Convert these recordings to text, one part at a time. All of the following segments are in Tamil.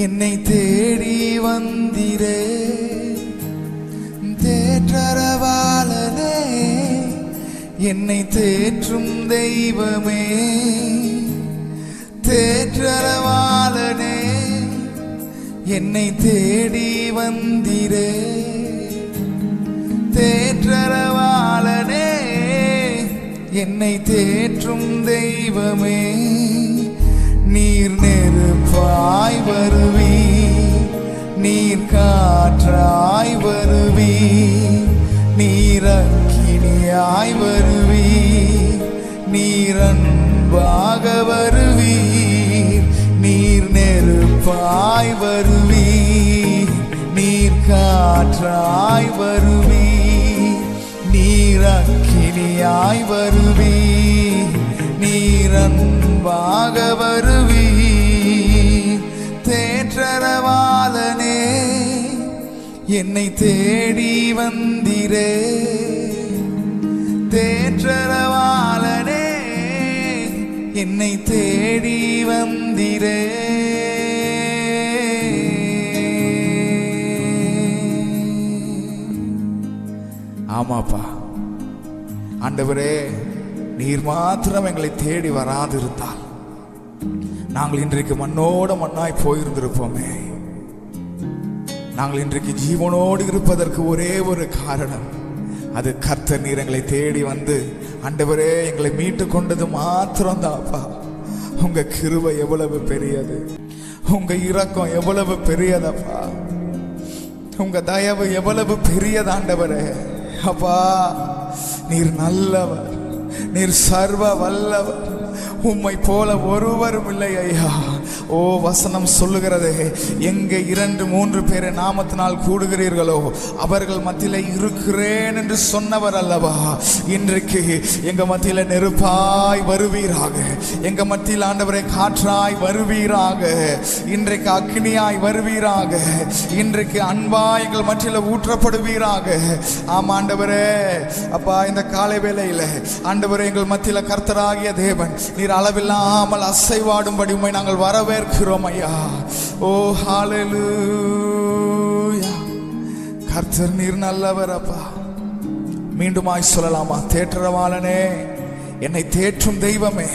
என்னை தேடி வந்திரே தேற்றரவாளனே, என்னை தேற்றும் தெய்வமே. தேற்றரவாளனே, என்னை தேடி வந்திரே தேற்றரவாளனே, என்னை தேற்றும் தெய்வமே. நீர் நெருப்பாய் வருவீர், நீர் காற்றாய் வருவீர், நீர் அக்கினியாய் வருவீர், நீர் அன்பாக வருவீர். நீர் நெருப்பாய் வருவீர், நீர் காற்றாய் வருவீர், நீர் அக்கினியாய் வருவீர், நீர் அன்பாக வருவீர். தேற்றரவாளனே, என்னை தேடி வந்திரே தேற்றரவாளனே, என்னை தேடி வந்திரே. ஆமாப்பா ஆண்டவரே, நீர் மாத்திரம் எங்களை தேடி வராதிருந்தால் நாங்கள் இன்றைக்கு மண்ணோட மண்ணாய் போயிருந்திருப்போமே. நாங்கள் இன்றைக்கு ஜீவனோடு இருப்பதற்கு ஒரே ஒரு காரணம், அது கர்த்தர் நீர் எங்களை தேடி வந்து ஆண்டவரே எங்களை மீட்டு கொண்டது மாத்திரம் தான்ப்பா. உங்க கிருபை எவ்வளவு பெரியது, உங்க இரக்கம் எவ்வளவு பெரியதப்பா, உங்க தயவு எவ்வளவு பெரியது ஆண்டவரே. அப்பா நீர் நல்லவர், நீர் சர்வ வல்லவர், உம்மை போல ஒருவரும் இல்லை ஐயா. ஓ வசனம் சொல்லுகிறதே, எங்க 2-3 பேரை நாமத்தினால் கூடுகிறீர்களோ அவர்கள் மத்தியில இருக்கிறேன் என்று சொன்னவர் அல்லவா. இன்றைக்கு எங்க மத்தியில நெருப்பாய் வருவீராக, எங்க மத்தியில் ஆண்டவரை காற்றாய் வருவீராக, இன்றைக்கு அக்னியாய் வருவீராக, இன்றைக்கு அன்பாய் எங்கள் மத்தியில ஊற்றப்படுவீராக. ஆமா ஆண்டவரே, அப்பா இந்த காலை வேளையில ஆண்டவரே எங்கள் மத்தியில கர்த்தராகிய தேவன் நீர் அளவில்லாமல் அசைவாடும்படி உம்மை நாங்கள் வரவேற்கிறோம் ஐயா. ஓ ஹல்லேலூயா. கர்த்தர் நீர் நல்லவர் அப்பா. மீண்டுமாய் சொல்லலாமா? தேற்றரவாளனே, என்னை தேற்றும் தெய்வமே,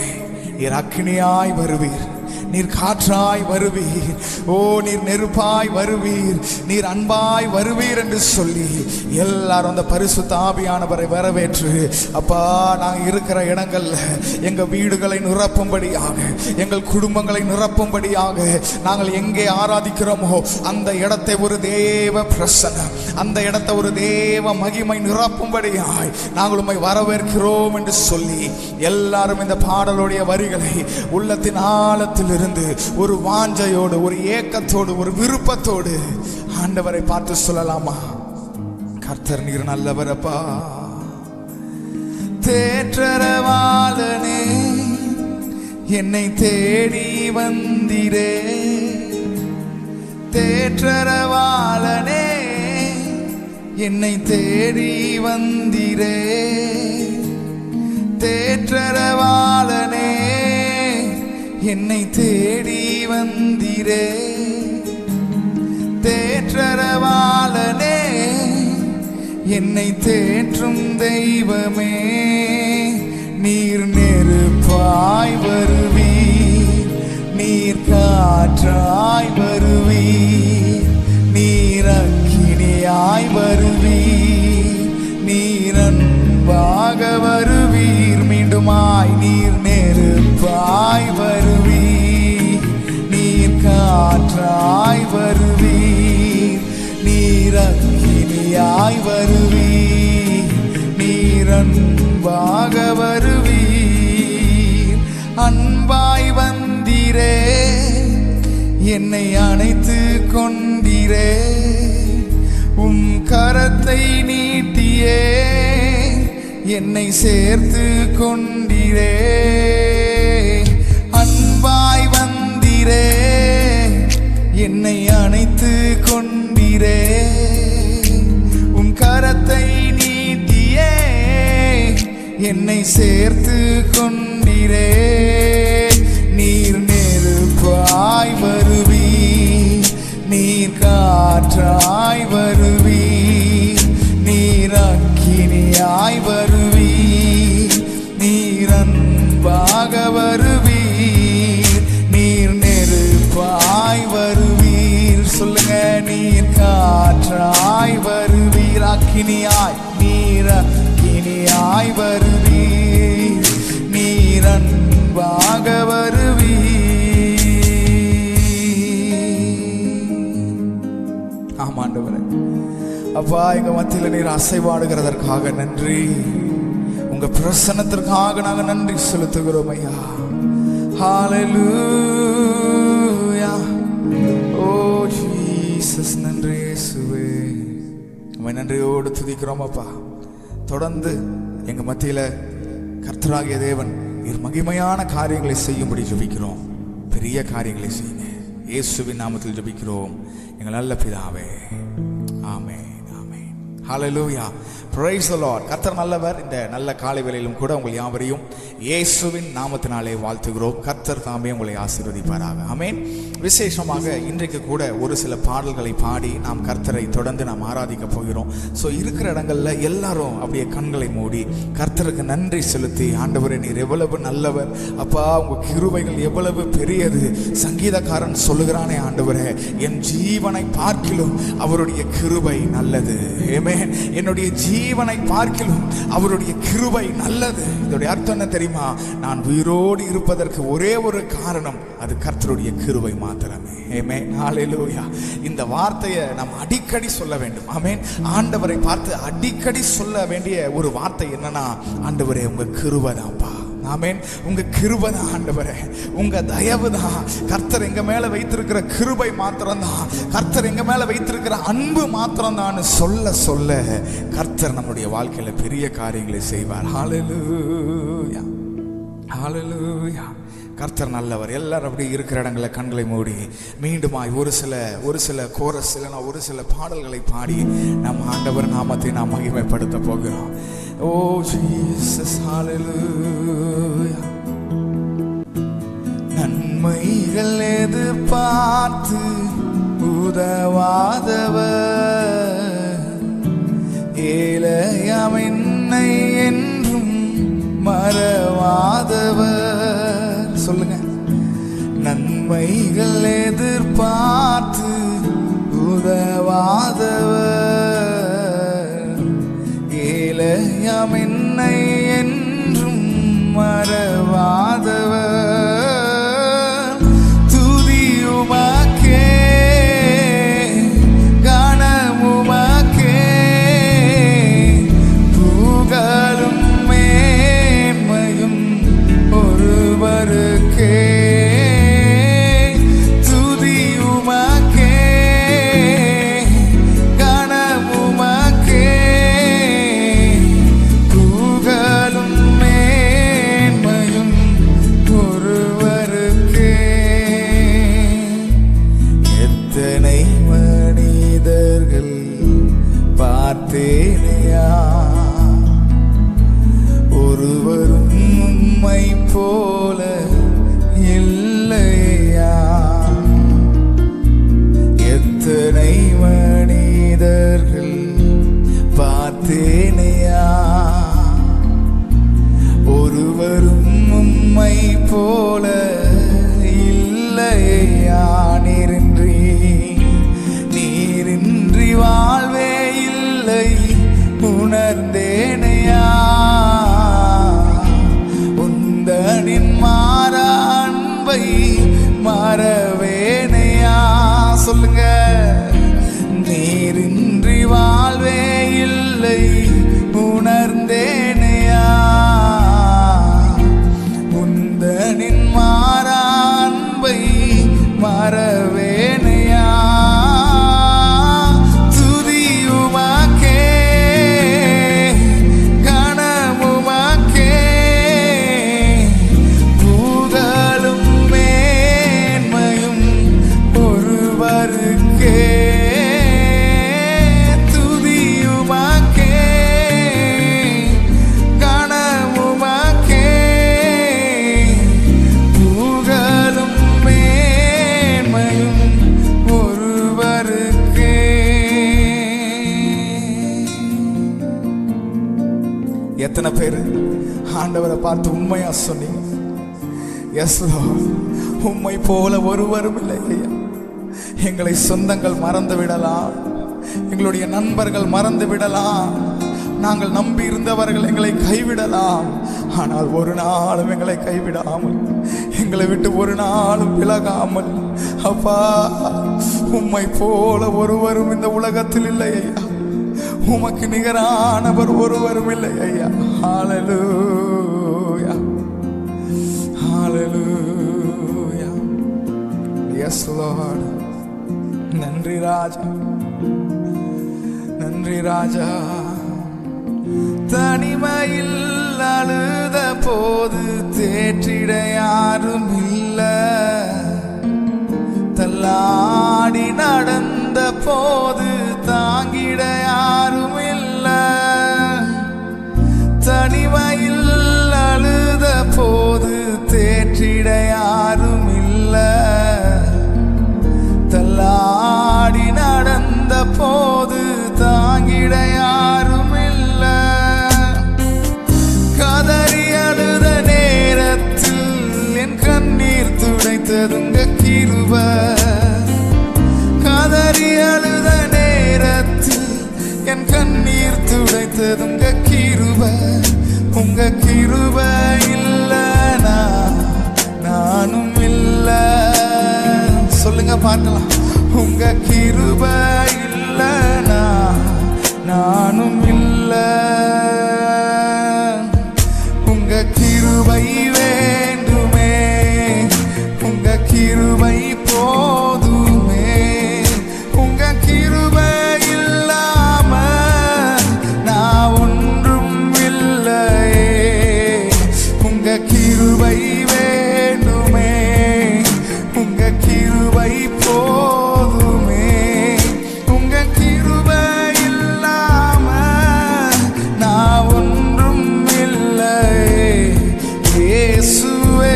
நீர் அக்கினியாய் வருவீர், நீர் காற்றாய் வருவீர், ஓ நீர் நெருப்பாய் வருவீர், நீர் அன்பாய் வருவீர் என்று சொல்லி எல்லாரும் அந்த பரிசுத்த ஆவியானவரை வரவேற்று அப்பா நாங்கள் இருக்கிற இடங்கள்ல எங்க வீடுகளை நிரப்பும்படியாக, எங்கள் குடும்பங்களை நிரப்பும்படியாக, நாங்கள் எங்கே ஆராதிக்கிறோமோ அந்த இடத்தை ஒரு தேவ பிரசன்னம், அந்த இடத்தை ஒரு தேவ மகிமை நிரப்பும்படியாய் நாங்கள் உம்மை வரவேற்கிறோம் என்று சொல்லி எல்லாரும் இந்த பாடலுடைய வரிகளை உள்ளத்தின் ஆழத்தில் இருந்து ஒரு வாஞ்சையோடு, ஒரு ஏக்கத்தோடு, ஒரு விருப்பத்தோடு ஆண்டவரை பார்த்து சொல்லலாமா? கர்த்தர் நீர் நல்லவரப்பா. தேற்றரவாளனே, என்னை தேடி வந்திரே தேற்றரவாளனே, என்னை தேடி வந்திரே தேற்றரவாளனே, என்னை தேடி வந்திரே தேற்றரவாளனே, என்னை தேற்றும் தெய்வமே. நீர் நெருப்பாய் வருவீர், நீர் காற்றாய் வருவீர், நீர் அக்கினியாய் வருவீர், நீர் அன்பாக வருவீர். மீண்டுமாய் நீர் நெருப்பாய் வருவீர், நீர் காற்றாய் வருவீர், நீர் அக்கினியாய் வருவீர், நீர் அன்பாக வருவீர். அன்பாய் வந்தீரே, என்னை அணைத்து கொண்டீரே, உம் கரத்தை நீட்டியே என்னை சேர்த்து கொண்டீரே. அன்பாய் வந்தீரே, என்னை அணைத்து கொண்டீரே, உம் கரத்தை நீட்டியே என்னை சேர்த்து கொண்டீரே. நீர் நெருப்பாய் வருவீர், அப்பா எங்க மத்தியில நீர் அசைவாடுகிறதற்காக நன்றி. உங்க பிரசன்னத்திற்காக நாங்க நன்றி செலுத்துகிறோம் ஐயா. ஹalleluya. ஓ ஜீசஸ், நன்றி இயேசுவே. உம்மை நன்றியோடு துதிக்கிறோம் அப்பா. தொடர்ந்து எங்க மத்தியில கர்த்தராகிய தேவன் நீர் மகிமையான காரியங்களை செய்யும்படி ஜெபிக்கிறோம். பெரிய காரியங்களை செய்யுங்க. இயேசுவின் நாமத்தில் ஜெபிக்கிறோம் எங்கள் நல்ல பிதாவே. ஆமென். ஹalleluya. praise the Lord. கர்த்தர் நல்லவர். இந்த நல்ல காலை வேளையிலும் கூட உங்கள் யாவரையும் இயேசுவின் நாமத்தினாலே வாழ்த்துகிறோம். கர்த்தர் தாமே உங்களை ஆசீர்வதிப்பாராக. ஆமென். விசேஷமாக இன்றைக்கு கூட ஒரு சில பாடல்களை பாடி நாம் கர்த்தரை தொடர்ந்து நாம் ஆராதிக்க போகிறோம். ஸோ இருக்கிற இடங்கள்ல எல்லாரும் அப்படியே கண்களை மூடி கர்த்தருக்கு நன்றி செலுத்தி, ஆண்டவரே நீர் எவ்வளவு நல்லவர் அப்பா, உங்க கிருபைகள் எவ்வளவு பெரியது. சங்கீதக்காரன் சொல்லுகிறானே, ஆண்டவரே என் ஜீவனை பார்க்கிலும் அவருடைய கிருபை நல்லது. ஆமென். என்னுடைய ஜீவனை பார்க்கிலும் அவருடைய கிருபை நல்லது. இதோடைய அர்த்தம் என்ன தெரியுமா? நான் உயிரோடு இருப்பதற்கு ஒரே ஒரு காரணம், அது கர்த்தருடைய கிருபை மாத்திரமே. ஆமென். ஹalleluya. இந்த வார்த்தையை நாம் அடிக்கடி சொல்ல வேண்டும். ஆமென். ஆண்டவரை பார்த்து அடிக்கடி சொல்ல வேண்டிய ஒரு வார்த்தை என்னன்னா, ஆண்டவரே உங்க கிருபை தான்ப்பா. ஆமென். உங்க கிருபை தான் ஆண்டவரே, உங்க தயவு தான். கர்த்தர் எங்க மேல வைத்திருக்கிற கிருபை மாத்திரம்தான், கர்த்தர் எங்க மேல வைத்திருக்கிற அன்பு மாத்திரம்தான் சொல்ல சொல்ல கர்த்தர் நம்முடைய வாழ்க்கையில பெரிய காரியங்களை செய்வார். ஹalleluya. ஹalleluya. கர்த்தர் நல்லவர். எல்லாரும் அப்படி இருக்கிற இடங்களை கண்களை மூடி மீண்டுமாய் ஒரு சில கோரஸ் இல்லைன்னா ஒரு சில பாடல்களை பாடி நம் ஆண்டவர் நாமத்தை நாம் மகிமைப்படுத்த போகிறோம். ஓ ஜீசஸ், ஹalleluya. நன்மைகள் எதிர்பார்த்து உதவாதவர், ஏழையாம் என்னை என்றும் மறவாதவர். சொல்லுங்க. நன்மைகள் எதிர்பார்த்து உதவாதவர், ஏழையாம் என்னை என்றும் மறவாதவர். துதியுமாக்கே கனமுமாக்கே புகழும் மேன்மையும் ஒருவருக்கே. துதியுமாக்கே கனமுமாக்கே புகழும் மேன்மையும் ஒருவருக்கே. எத்தனை மனிதர்கள் பார்த்தேனையா, ஒருவரும் உம்மை போல இல்லையா. எத்தனை மனிதர்கள் பார்த்தேனையா, ஒருவரும் உம்மை போல இல்லையா. நீரின்றி வாழ்வே இல்லை உணர்ந்தேனையா. உந்தனின் மாறா அன்பை மறவேனையா. சொல்லுங்க. நீரின்றி வாழ்வே இல்லை உணர்ந்தேனையா. உந்தனின் மாறா அன்பை மறவேனையா. துதியுமாக்கே கனமுமாக்கே புகழும் மேன்மையும் ஒருவருக்கே. துதியுமாக்கே கனமுமாக்கே புகழும் மேன்மையும் ஒருவருக்கே. எத்தனை பேர் ஆண்டவரை பார்த்து உண்மையா சொன்னீங்க? Yes Lord. உம்மை போல ஒருவரும் இல்லை ஐயா. எங்களை சொந்தங்கள் மறந்து விடலாம், எங்களுடைய நண்பர்கள் மறந்து விடலாம், நாங்கள் நம்பி இருந்தவர்கள் எங்களை கைவிடலாம். ஆனால் ஒரு நாளும் எங்களை கைவிடாமல், எங்களை விட்டு ஒரு நாளும் விலகாமல், அப்பா உம்மை போல ஒருவரும் இந்த உலகத்தில் இல்லை ஐயா. உமக்கு நிகரானவர் ஒருவரும் இல்லை ஐயா. ஹalleluya, ஹalleluya. Yes Lord. நன்றி ராஜா, நன்றி ராஜா. தனிமையில் அழுத போது தேற்றிட யாரும் இல்ல, தள்ளாடி நடந்த போது தாங்கிட யாரும் இல்ல. தனிமையில் அழுத போது தேற்றிட யாரும் இல்ல, தள்ளாடி நடந்த போது தாங்கிட யாரும் இல்ல. கதறி அழுத நேரத்தில் என் கண்ணீர் துடைத்ததுங்க கிருபை. கதறி அழுத நேரத்தில் என் கண்ணீர் துடைத்ததுங்க கிருபை. உங்க கிருபை இல்லனா நானும் இல்ல. சொல்லுங்க பார்க்கலாம். உங்க கிருபை இல்லனா நானும் இல்ல. உங்க கிருபை வேண்டுமே, உங்க கிருபை போதுமே. உங்க கிருபை இல்லாம நான் ஒன்றும் இல்லையே. உங்க கிருபை வேண்டுமே, உங்க கிருபை போதுமே. உங்க கிருபை இல்லாம நான் ஒன்றும் இல்லையே. இயேசுவே,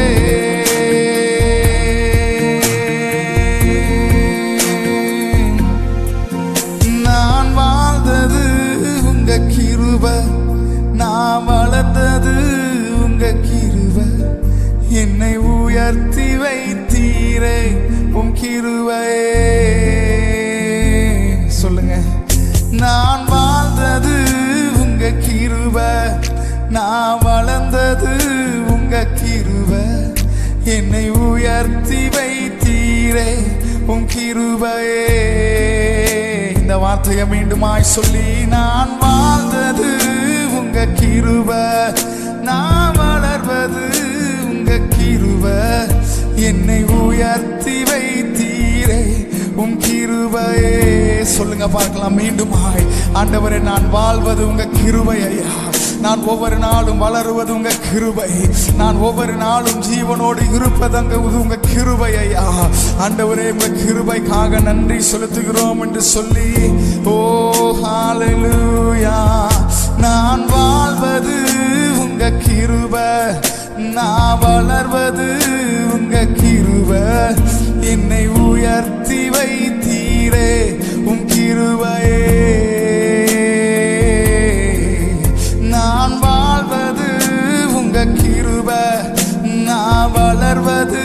நான் வாழ்ந்தது உங்க கிருபை, நான் வளர்ந்தது உங்க கிருபை. என்னை உயர்த்தி வைத்தீரே உம் கிருபையே. சொல்லுங்க. நான் வாழ்ந்தது உங்க கிருபை, நான் வளர்ந்தது உங்க கிருபை. என்னை உயர்த்தி வைத்தீரே உம் கிருபையே. இந்த வார்த்தையை மீண்டுமாய் சொல்லி, நான் வாழ்ந்தது உங்க கிருபை, நான் வளர்வது உங்க கிருபை. என்னை உயர்த்தி வைத்தீரே உம் கிருபையே. சொல்லுங்க பார்க்கலாம் மீண்டுமாய். ஆண்டவரே, நான் வாழ்வது உங்க கிருபை ஐயா. நான் ஒவ்வொரு நாளும் வளருவது உங்க கிருபை. நான் ஒவ்வொரு நாளும் ஜீவனோடு இருப்பது உங்க கிருபை ஐயா. ஆண்டவரே, உங்க கிருபைக்காக நன்றி செலுத்துகிறோம் என்று சொல்லி, ஓ ஹalleluya. நான் வாழ்வது உங்க கிருபை, நான் வளர்வது உங்க கிருபை. என்னை உயர்த்தி வைத்தீரே உம் கிருபையே. நான் வாழ்வது உங்க கிருபை, நான் வளர்வது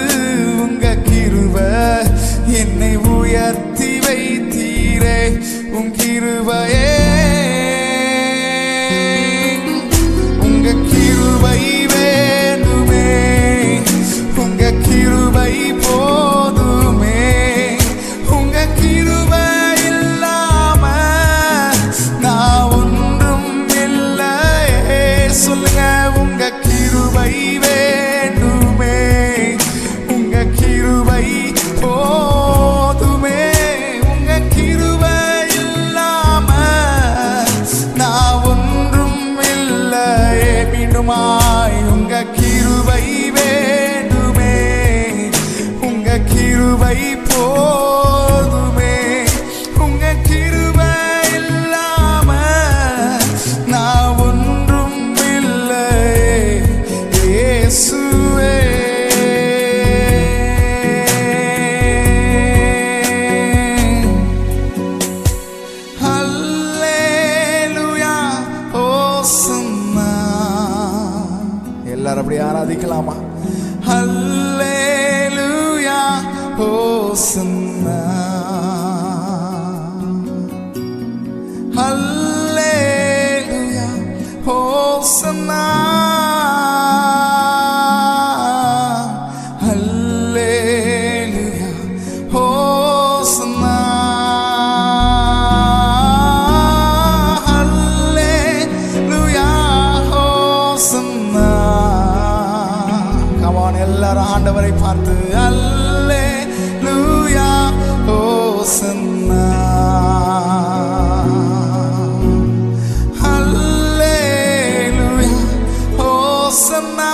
உங்க கிருபை. என்னை உயர்த்தி வைத்தீரே உம் கிருபையே. உங்க கிருபை வேண்டுமே, உங்க கிருபை போதுமே. உங்க கிருபை இல்லாம நான் ஒன்றும் இல்லையே. சொல்லுங்க. உங்க கிருபை வேண்டுமே, உங்க கிருபை போதுமே. உங்க கிருபை இல்லாம நான் ஒன்றும் இல்லையே. மீண்டுமாய். உங்க கிருபை வேண்டுமே, உங்க கிருபை போதுமே. உங்க கிருபை இல்லாம நான் ஒன்றும் இல்லையே. இயேசுவே, ஹல்லேலூயா, ஹோசன்னா. எல்லாரும் அப்படி ஆராதிக்கலாமா? ஹல்லேலூயா, ஹோசன்னா. ஹல்லேலூயா, ஹோசன்னா. ஹல்லேலூயா, ஹோசன்னா. ஆண்டவரை பார்த்து அல்லேலூயா ஹோசன்னா அல்லேலூயா ஹோசன்னா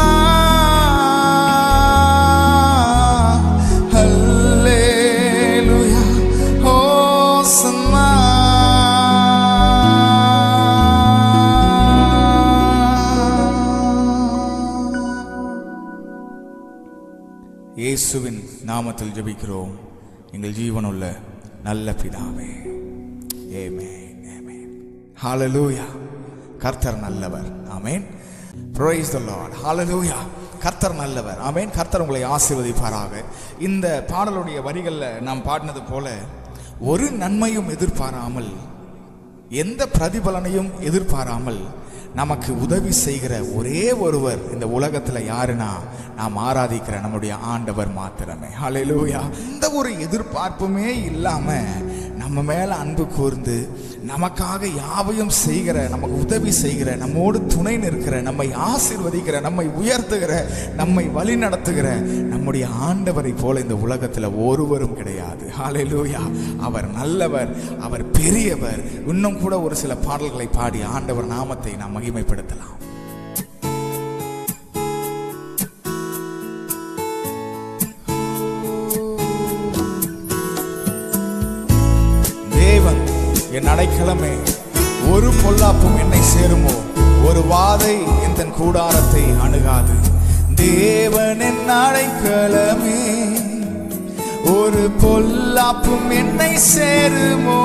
அல்லேலூயா ஹோசன்னா. இயேசுவின் நாமத்தில் ஜெபிக்கிறோம் எங்கள் ஜீவனுள்ள நல்ல பிதாவே. ஆமென் ஆமென். ஹalleluya. கர்த்தர் நல்லவர். ஆமென். praise the lord. ஹalleluya. கர்த்தர் நல்லவர். ஆமென். கர்த்தர் உங்களை ஆசீர்வதிப்பாராக. இந்த பாடலுடைய வரிகளில் நாம் பாடினது போல ஒரு நன்மையும் எதிர்பாராமல் எந்த பிரதிபலனையும் எதிர்பாராமல் நமக்கு உதவி செய்கிற ஒரே ஒருவர் இந்த உலகத்தில் யாருன்னா நாம் ஆராதிக்கிற நம்முடைய ஆண்டவர் மாத்திரமே. ஹல்லேலூயா. எந்த ஒரு எதிர்பார்ப்புமே இல்லாம நம்ம மேல அன்பு கூர்ந்து நமக்காக யாவையும் செய்கிற, நமக்கு உதவி செய்கிற, நம்மோடு துணை நிற்கிற, நம்மை ஆசீர்வதிக்கிற, நம்மை உயர்த்துகிற, நம்மை வழி நடத்துகிற நம்முடைய ஆண்டவரை போல இந்த உலகத்தில் ஒருவரும் கிடையாது. ஹல்லேலூயா. அவர் நல்லவர், அவர் பெரியவர். இன்னும் கூட ஒரு சில பாடல்களை பாடி ஆண்டவர் நாமத்தை நாம் மகிமைப்படுத்தலாம். தேவன் என் அடைக்கலமே, ஒரு பொல்லாப்பும் என்னை சேருமோ, ஒரு வாதை என் கூடாரத்தை அணுகாது. தேவன் என் அடைக்கலமே, ஒரு பொல்லாப்பும் என்னை சேருமோ,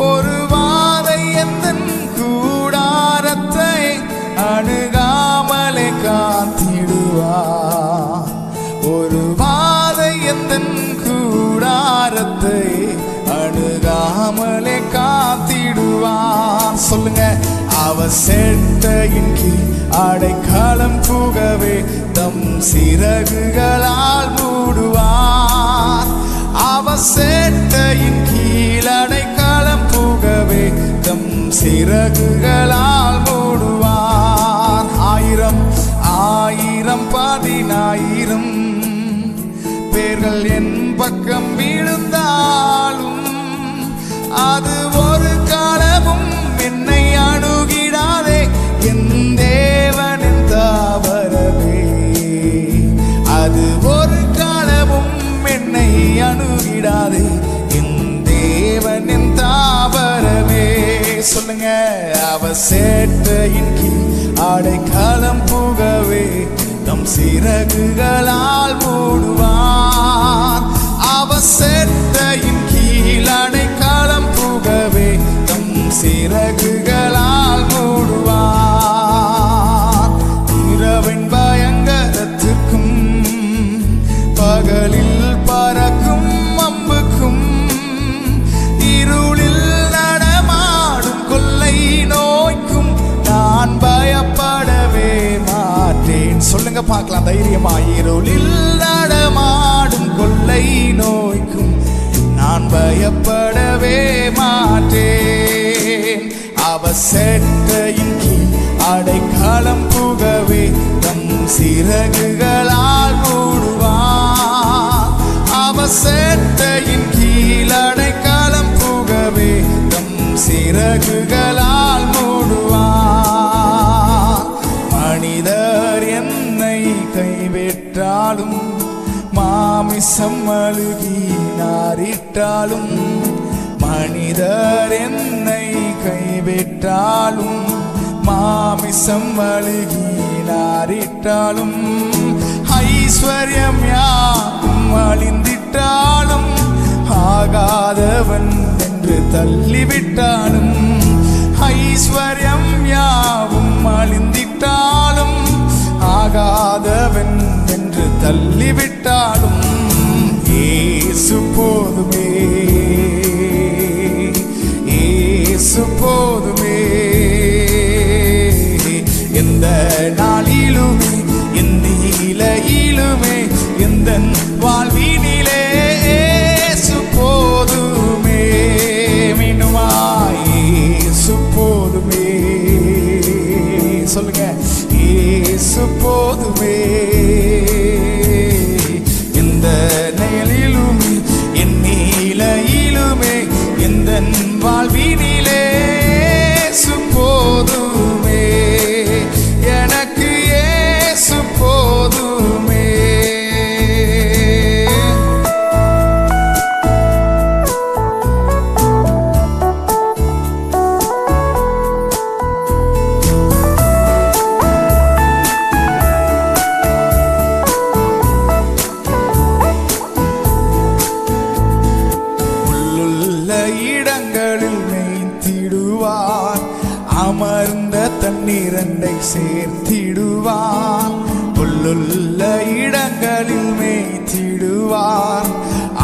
ஒரு வாதை என் கூடாரத்தை அணுகாமலே காத்திடுவார். ஒரு வாதை என் கூடாரத்தை அணுகாமலே காத்திடுவார். சொல்லுங்க. அவர் செட்டையின் கீழ் அடைக்கலம் புகவே தம் சிறகுகளால் மூடுவார். அவர் செட்டையின் கீழ் அடைக்கலம் புகவே தம் சிறகுகளால் மூடுவார். ஆயிரம் ஆயிரம் 10,000 பேர்கள் என் பக்கம் விழுந்தாலும் அது ஒரு காலமும் என்னை அணுகிடாதே. என் தேவனின் தாவரமே, அது ஒரு காலமும் என்னை அணுகிடாதே. என் தேவனின் தாவரமே. சொல்லுங்க. அவர் சேட்டையின் கீழ் அடைக்கலம் புகவே தம் சிறகுகளால் மூடுவார். அவர் சேட்டையின் கீழ் அடைக்கலம் புகவே தம் சிறகுகளால் மூடுவார். இரவின் பயங்கரத்திற்கும் பகலில் பறக்கும் அம்புக்கும் இருளில் நடமாடும் கொள்ளை நோய்க்கும் நான் பயப்படவே மாட்டேன். சொல்லுங்க பார்க்கலாம் தைரியமா. இருளில் நடமாடும் கொள்ளை நோய்க்கும் நான் பயப்படவே மாட்டேன். அவர் செட்டையின் கீழ் அடைக்கலம் புகவே தம் சிறகுகளால் மூடுவார். அவர் செட்டையின் கீழ் அடைக்கலம் புகவே தம் சிறகுகளால் மூடுவார். மனிதர் என்னை கைவிட்டாலும் மாமிசம் அழுகி நாரிட்டாலும், மனிதர் என்னை கைவிட்டாலும் மாமிசம் அழுகி நாரிட்டாலும், ஐஸ்வர்யம் யாவும் அழிந்திட்டாலும் ஆகாதவன் என்று தள்ளிவிட்டாலும், ஐஸ்வர்யம் யாவும் அழிந்திட்டாலும் ஆகாதவன் என்று தள்ளிவிட்டாலும் இயேசு போதுமே, இயேசு போதுமே. எந்த நாளிலுமே எந்த நிலையிலுமே எந்த வாழ்வினிலே இயேசு போதுமே. மீண்டுமா இயேசு போதுமே. சொல்லுங்க. இயேசு போதுமே. சேர்த்திடுவார், புல்லுள்ள இடங்களில் மேய்த்திடுவார்,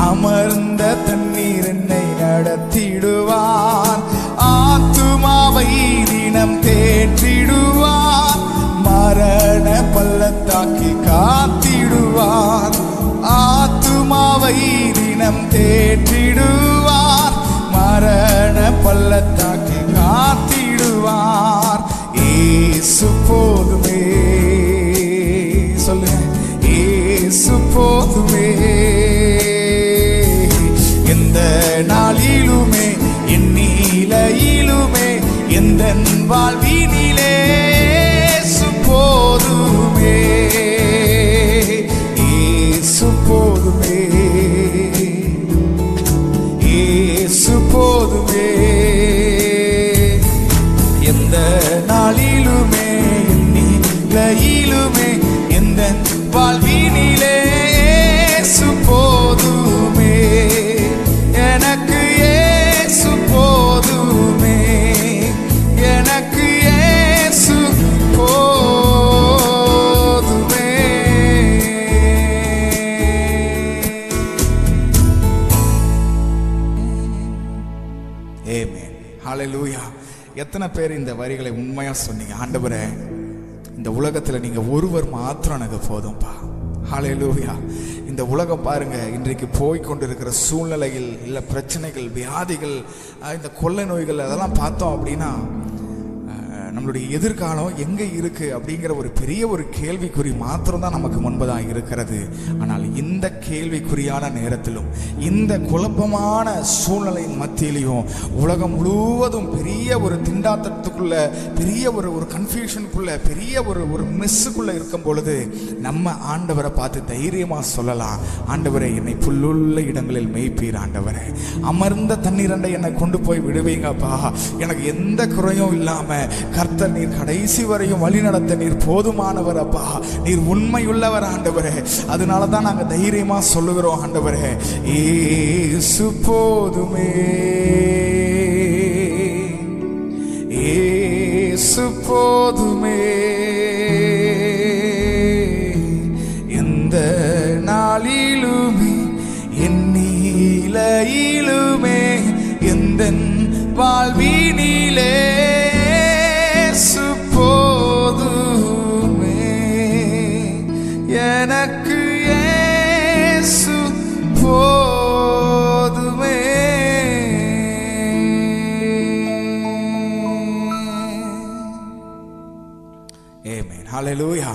அமர்ந்த தண்ணீர் என்னை நடத்திடுவார், ஆத்துமாவை தினம் தேற்றிடுவார், மரண பள்ளத்தாக்கி காத்திடுவார், ஆத்துமாவை தினம் தேற்றிடுவார், மரண பள்ளத்தாக்கி காத்திடுவார். இயேசு போதுமே, சொல்லுங்க, இயேசு போதுமே. எந்த நாளிலுமே என் நிலையிலுமே எந்த வாழ்வினிலே இயேசு போதுமே, இயேசு போதுமே, இயேசு போதுமே. எந்த நாளிலுமே என் நிலையிலுமே எந்த வாழ்வினிலே இயேசு போதுமே, எனக்கு இயேசு போதுமே, எனக்கு இயேசு போதுமே. ஆமென், ஹல்லேலூயா. எத்தனை பேர் இந்த வரிகளை உண்மையா சொன்னீங்க? ஆண்டவரே, இந்த உலகத்துல நீங்க ஒருவர் மாத்திரம் எனக்கு போதும்பா. ஹல்லேலூயா. இந்த உலகம் பாருங்க, இன்றைக்கு போய்கொண்டிருக்கிற சூழ்நிலையில் இல்லை பிரச்சனைகள், வியாதிகள், இந்த கொள்ளை நோய்கள் அதெல்லாம் பார்த்தோம் அப்படின்னா நம்மளுடைய எதிர்காலம் எங்கே இருக்கு அப்படிங்கிற ஒரு பெரிய ஒரு கேள்விக்குறி மாத்திரம்தான் நமக்கு முன்பதாக இருக்கிறது. ஆனால் இந்த கேள்விக்குறியான நேரத்திலும் இந்த குழப்பமான சூழ்நிலையின் மத்தியிலையும் உலகம் முழுவதும் பெரிய ஒரு திண்டாட்டத்துக்குள்ள, பெரிய ஒரு கன்ஃபியூஷனுக்குள்ள, பெரிய ஒரு மெஸ்ஸுக்குள்ள இருக்கும் பொழுது நம்ம ஆண்டவரை பார்த்து தைரியமாக சொல்லலாம், ஆண்டவரே என்னை புல்லுள்ள இடங்களில் மேய்ப்பீர், ஆண்டவரே அமர்ந்த தண்ணீரண்டை என்னை கொண்டு போய் விடுவீங்கப்பா, எனக்கு எந்த குறையும் இல்லாமல் கர்த்தர் நீர் கடைசி வரையும் வழி நடத்த நீர் போதுமானவர் அப்பா, நீர் உண்மையுள்ளவர் ஆண்டவரே. அதனால தான் நாங்கள் தைரியமா சொல்லுகிறோம், ஆண்டவரே இயேசு போதுமே, இயேசு போதுமே. எந்த நாளிலுமே என் நிலையிலுமே எந்த வாழ்வினிலே போதுமே, எனக்கு இயேசு போதுமே. ஆமென், ஹல்லேலூயா.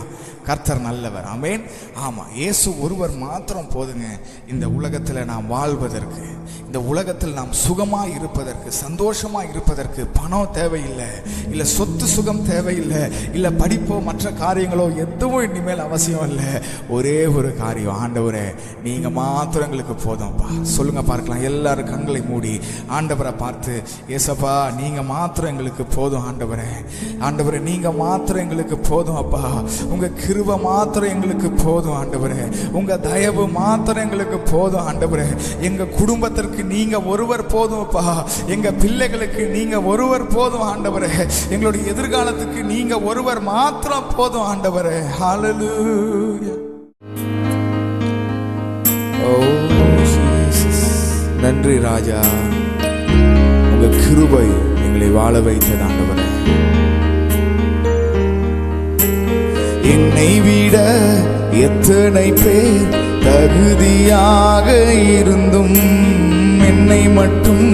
கர்த்தர் நல்லவர். ஆமென். ஆமாம், இயேசு ஒருவர் மாத்திரம் போதுங்க இந்த உலகத்தில் நாம் வாழ்வதற்கு, இந்த உலகத்தில் நாம் சுகமாக இருப்பதற்கு, சந்தோஷமாக இருப்பதற்கு. பணம் தேவையில்லை, இல்லை சொத்து சுகம் தேவையில்லை, இல்லை படிப்போ மற்ற காரியங்களோ எதுவும் இனிமேல் அவசியம் இல்லை. ஒரே ஒரு காரியம், ஆண்டவரே நீங்கள் மாத்திரம் எங்களுக்கு போதும்ப்பா. சொல்லுங்க பார்க்கலாம், எல்லாரும் கண்களை மூடி ஆண்டவரை பார்த்து, ஏசப்பா நீங்கள் மாத்திரம் எங்களுக்கு போதும் ஆண்டவரே, ஆண்டவரே நீங்கள் மாத்திரம் எங்களுக்கு போதும் அப்பா, உங்கள் கிருபை மாத்திரம் எங்களுக்கு போதும் ஆண்டவரே, உங்க தயவு மாத்திரம் எங்களுக்கு போதும் ஆண்டவரே. எங்க குடும்பத்திற்கு நீங்க ஒருவர் போதும்ப்பா, எங்க பிள்ளைகளுக்கு நீங்க ஒருவர் போதும் ஆண்டவரே, எங்களுடைய எதிர்காலத்துக்கு நீங்க ஒருவர் மாத்திரம் போதும் ஆண்டவரே. ஹல்லேலூயா. ஓ ஜீசஸ், நன்றி ராஜா, உங்க கிருபை எங்களை வாழ வைத்தது ஆண்டவரே. என்னை விட எத்தனை பேர் தகுதியாக இருந்தும் என்னை மட்டும்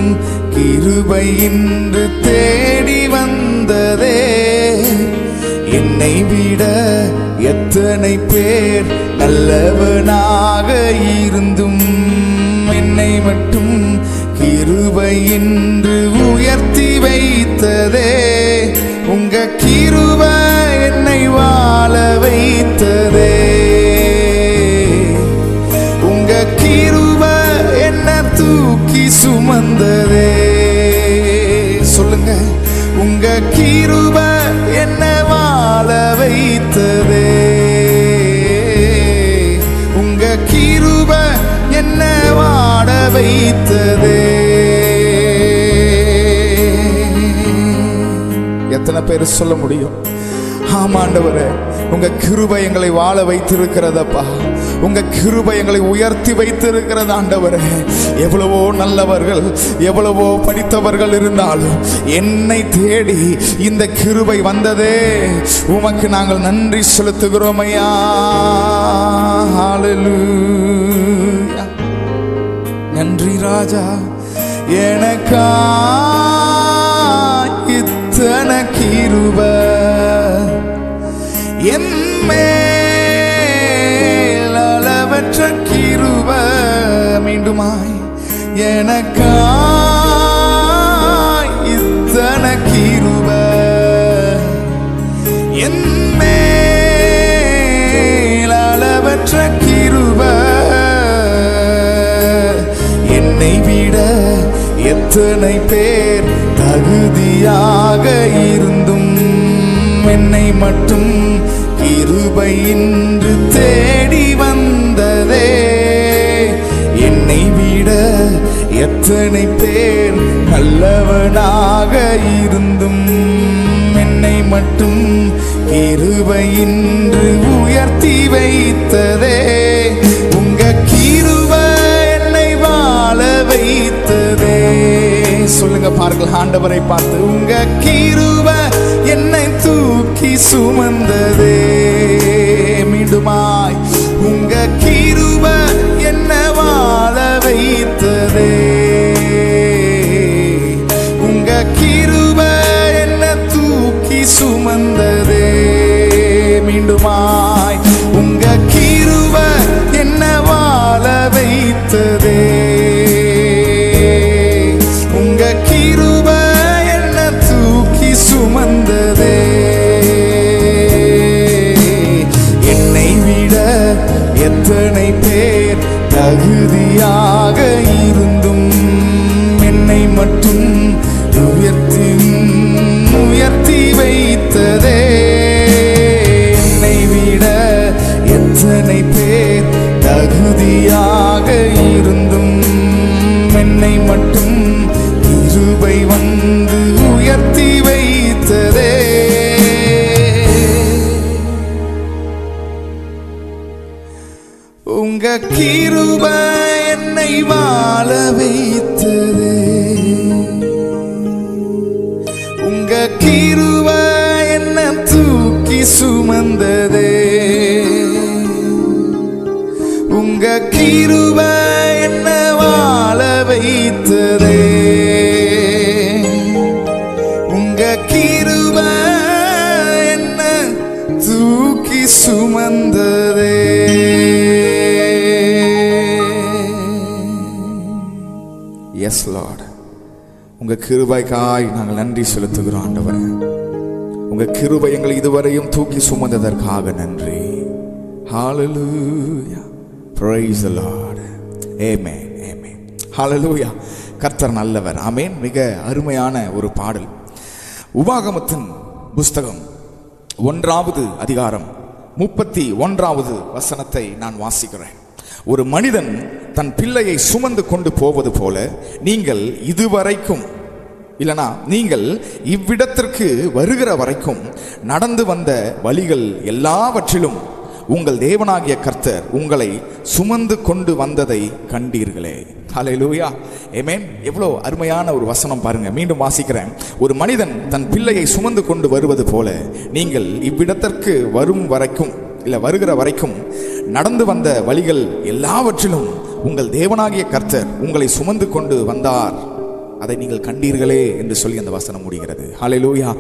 கிருபை இன்று தேடி வந்ததே. என்னை விட எத்தனை பேர் நல்லவனாக இருந்தும் என்னை மட்டும் கிருபை இன்று உயர்த்தி வைத்ததே. உங்க கிருபை என்னை வாழ வைத்ததே, உங்க கிருபை என்ன தூக்கி சுமந்ததே. சொல்லுங்க, உங்க கிருபை என்ன வாழ வைத்ததே, உங்க கிருபை என்ன வாழ வைத்ததே. எத்தனை பேர் சொல்ல முடியும்? ஆமாண்டவரே, உங்க கிருபை எங்களை வாழ வைத்திருக்கிறதப்பா. உங்க கிருபை எங்களை உயர்த்தி வைத்திருக்கிறது ஆண்டவரே. எவ்வளவோ நல்லவர்கள், எவ்வளவோ படித்தவர்கள் இருந்தாலும் என்னை தேடி இந்த கிருபை வந்ததே, உமக்கு நாங்கள் நன்றி செலுத்துகிறோம் ஐயா. ஹல்லேலூயா. நன்றி ராஜா. எனக்கா இத்தனை கிருபை என் மேல் அளவற்ற கிருபை. மீண்டுமாய் எனக்கா இத்தனை கிருபை என் மேல் அளவற்ற கிருபை. என்னை விட எத்தனை பேர் தகுதியாக இருந்தும் என்னை மட்டும் கிருபை இன்று தேடி வந்ததே. என்னை விட எத்தனை பேர் நல்லவனாக இருந்தும் என்னை மட்டும் கிருபை இன்று உயர்த்தி வைத்ததே. உங்க கிருபை என்னை வாழ வைத்ததே. சொல்லுங்க பாருங்கள் ஆண்டவரை பார்த்து, உங்க கிருபை என்னை தூக்கி சுமந்ததே. மீண்டுமாய் உங்க கிருபை என்னை வாழ வைத்ததே. உங்க கிருபை என்னை தூக்கி சுமந்ததே. மீண்டுமாய் உங்க கிருபை என்னை வாழ வைத்ததே. உங்க கிருபை என்னை தூக்கி சுமந்ததே. என்னை விட எத்தனை பேர் தகுதியாக இருந்தும் என்னை மட்டும் உயர்த்தி வைத்ததே. என்னை விட எத்தனை பேர் தகுதியாக இருந்தும் என்னை மட்டும் கிருபை வந்து உயர்த்தி வைத்ததே. உங்க கிருபை என்னை வாழ வைத்ததே. உங்க கிருபை என்னை தூக்கி சுமந்ததே. உங்க கிருபை என்னை வாழ வைத்ததே. உங்க கிருபை என்னை தூக்கி சுமந்ததே. எஸ் லார்ட், உங்க கிருபைக்காய் நாங்கள் நன்றி செலுத்துகிறோம் ஆண்டவரே. உங்க கிருபை எங்களை இதுவரையும் தூக்கி சுமந்ததற்காக நன்றி. ஹல்லேலூயா. Praise the Lord. Amen. Amen. Hallelujah. கர்த்தர் நல்லவர். ஆமென். மிக அருமையான ஒரு பாடல். உபாகமத்தின் புஸ்தகம் 1வது அதிகாரம் 31வது வசனத்தை நான் வாசிக்கிறேன். ஒரு மனிதன் தன் பிள்ளையை சுமந்து கொண்டு போவது போல நீங்கள் இதுவரைக்கும், இல்லனா நீங்கள் இவ்விடத்திற்கு வருகிற வரைக்கும் நடந்து வந்த வழிகள் எல்லாவற்றிலும் உங்கள் தேவனாகிய கர்த்தர் உங்களை சுமந்து கொண்டு வந்ததை கண்டீர்களே. ஹல்லேலூயா. ஆமென். எவ்வளோ அருமையான ஒரு வசனம் பாருங்க. மீண்டும் வாசிக்கிறேன். ஒரு மனிதன் தன் பிள்ளையை சுமந்து கொண்டு வருவது போல நீங்கள் இவ்விடத்திற்கு வருகிற வரைக்கும் நடந்து வந்த வழிகள் எல்லாவற்றிலும் உங்கள் தேவனாகிய கர்த்தர் உங்களை சுமந்து கொண்டு வந்தார், அதை நீங்கள் கண்டீர்களே என்று சொல்லி அந்த வசனம் முடிகிறது. ஹல்லேலூயா.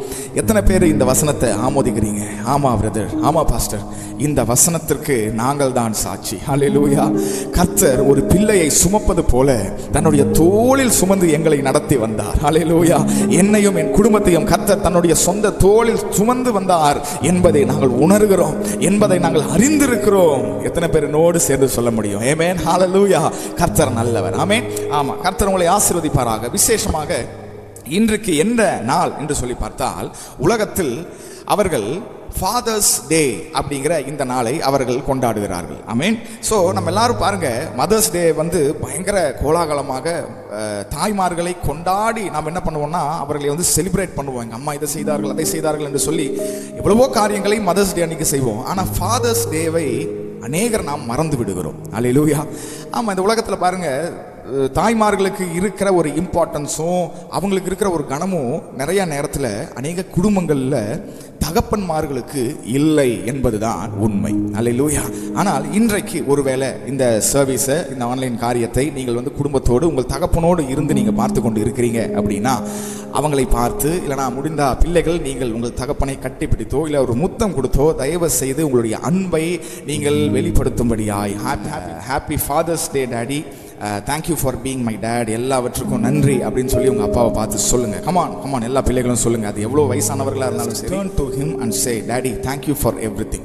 எத்தனை பேர் இந்த வசனத்தை ஆமோதிக்கிறீங்க? ஆமா பிரதர், ஆமா பாஸ்டர், இந்த வசனத்திற்கு நாங்கள் தான் சாட்சி. ஹல்லேலூயா. கர்த்தர் ஒரு பிள்ளையை சுமப்பது போல தன்னுடைய தோளில் சுமந்து எங்களை நடத்தி வந்தார். ஹல்லேலூயா. என்னையும் என் குடும்பத்தையும் கர்த்தர் தன்னுடைய சொந்த தோளில் சுமந்து வந்தார் என்பதை நாங்கள் உணர்கிறோம், என்பதை நாங்கள் அறிந்திருக்கிறோம். எத்தனை பேர் என்னோடு சேர்ந்து சொல்ல முடியும்? ஆமென். ஹல்லேலூயா. கர்த்தர் நல்லவர். ஆமென். ஆமா, கர்த்தர் உங்களை ஆசீர்வதிப்பாராக. விசேஷமாக இன்றைக்கு எந்த நாள் என்று சொல்லி பார்த்தால், உலகத்தில் அவர்கள் ஃபாதர்ஸ் டே அப்படிங்கிற இந்த நாளை அவர்கள் கொண்டாடுகிறார்கள். ஆமென். ஸோ நம்ம எல்லாரும் பாருங்க, மதர்ஸ் டே வந்து பயங்கர கோலாகலமாக தாய்மார்களை கொண்டாடி நாம் என்ன பண்ணுவோம்னா அவர்களை வந்து செலிப்ரேட் பண்ணுவோம். எங்கள் அம்மா இதை செய்தார்கள் அதை செய்தார்கள் என்று சொல்லி எவ்வளவோ காரியங்களை மதர்ஸ் டே அன்னைக்கு செய்வோம். ஆனால் ஃபாதர்ஸ் டேவை அநேகர் நாம் மறந்து விடுகிறோம். அல்லேலூயா. ஆமாம், இந்த உலகத்தில் பாருங்க, தாய்மார்களுக்கு இருக்கிற ஒரு இம்பார்ட்டன்ஸும் அவங்களுக்கு இருக்கிற ஒரு கனமும் நிறைய நேரத்தில் அநேக குடும்பங்களில் தகப்பன்மார்களுக்கு இல்லை என்பதுதான் உண்மை. அல்லேலூயா. ஆனால் இன்றைக்கு ஒருவேளை இந்த சர்வீஸை, இந்த ஆன்லைன் காரியத்தை நீங்கள் வந்து குடும்பத்தோடு உங்கள் தகப்பனோடு இருந்து நீங்கள் பார்த்து கொண்டு இருக்கிறீங்க அப்படின்னா அவங்களை பார்த்து, இல்லைனா முடிந்தா பிள்ளைகள் நீங்கள் உங்கள் தகப்பனை கட்டிப்பிடித்தோ இல்லை ஒரு முத்தம் கொடுத்தோ தயவு செய்து உங்களுடைய அன்பை நீங்கள் வெளிப்படுத்தும்படியாய் happy fathers day daddy, thank you for being my dad, எல்லாவற்றுக்கும் நன்றி அப்படின்னு சொல்லி உங்கள் அப்பாவை பார்த்து சொல்லுங்க. கமான் எல்லா பிள்ளைகளும் சொல்லுங்க. அது எவ்வளோ வயசானவர்களாக இருந்தாலும் சரி, turn to him and say, daddy thank you for everything,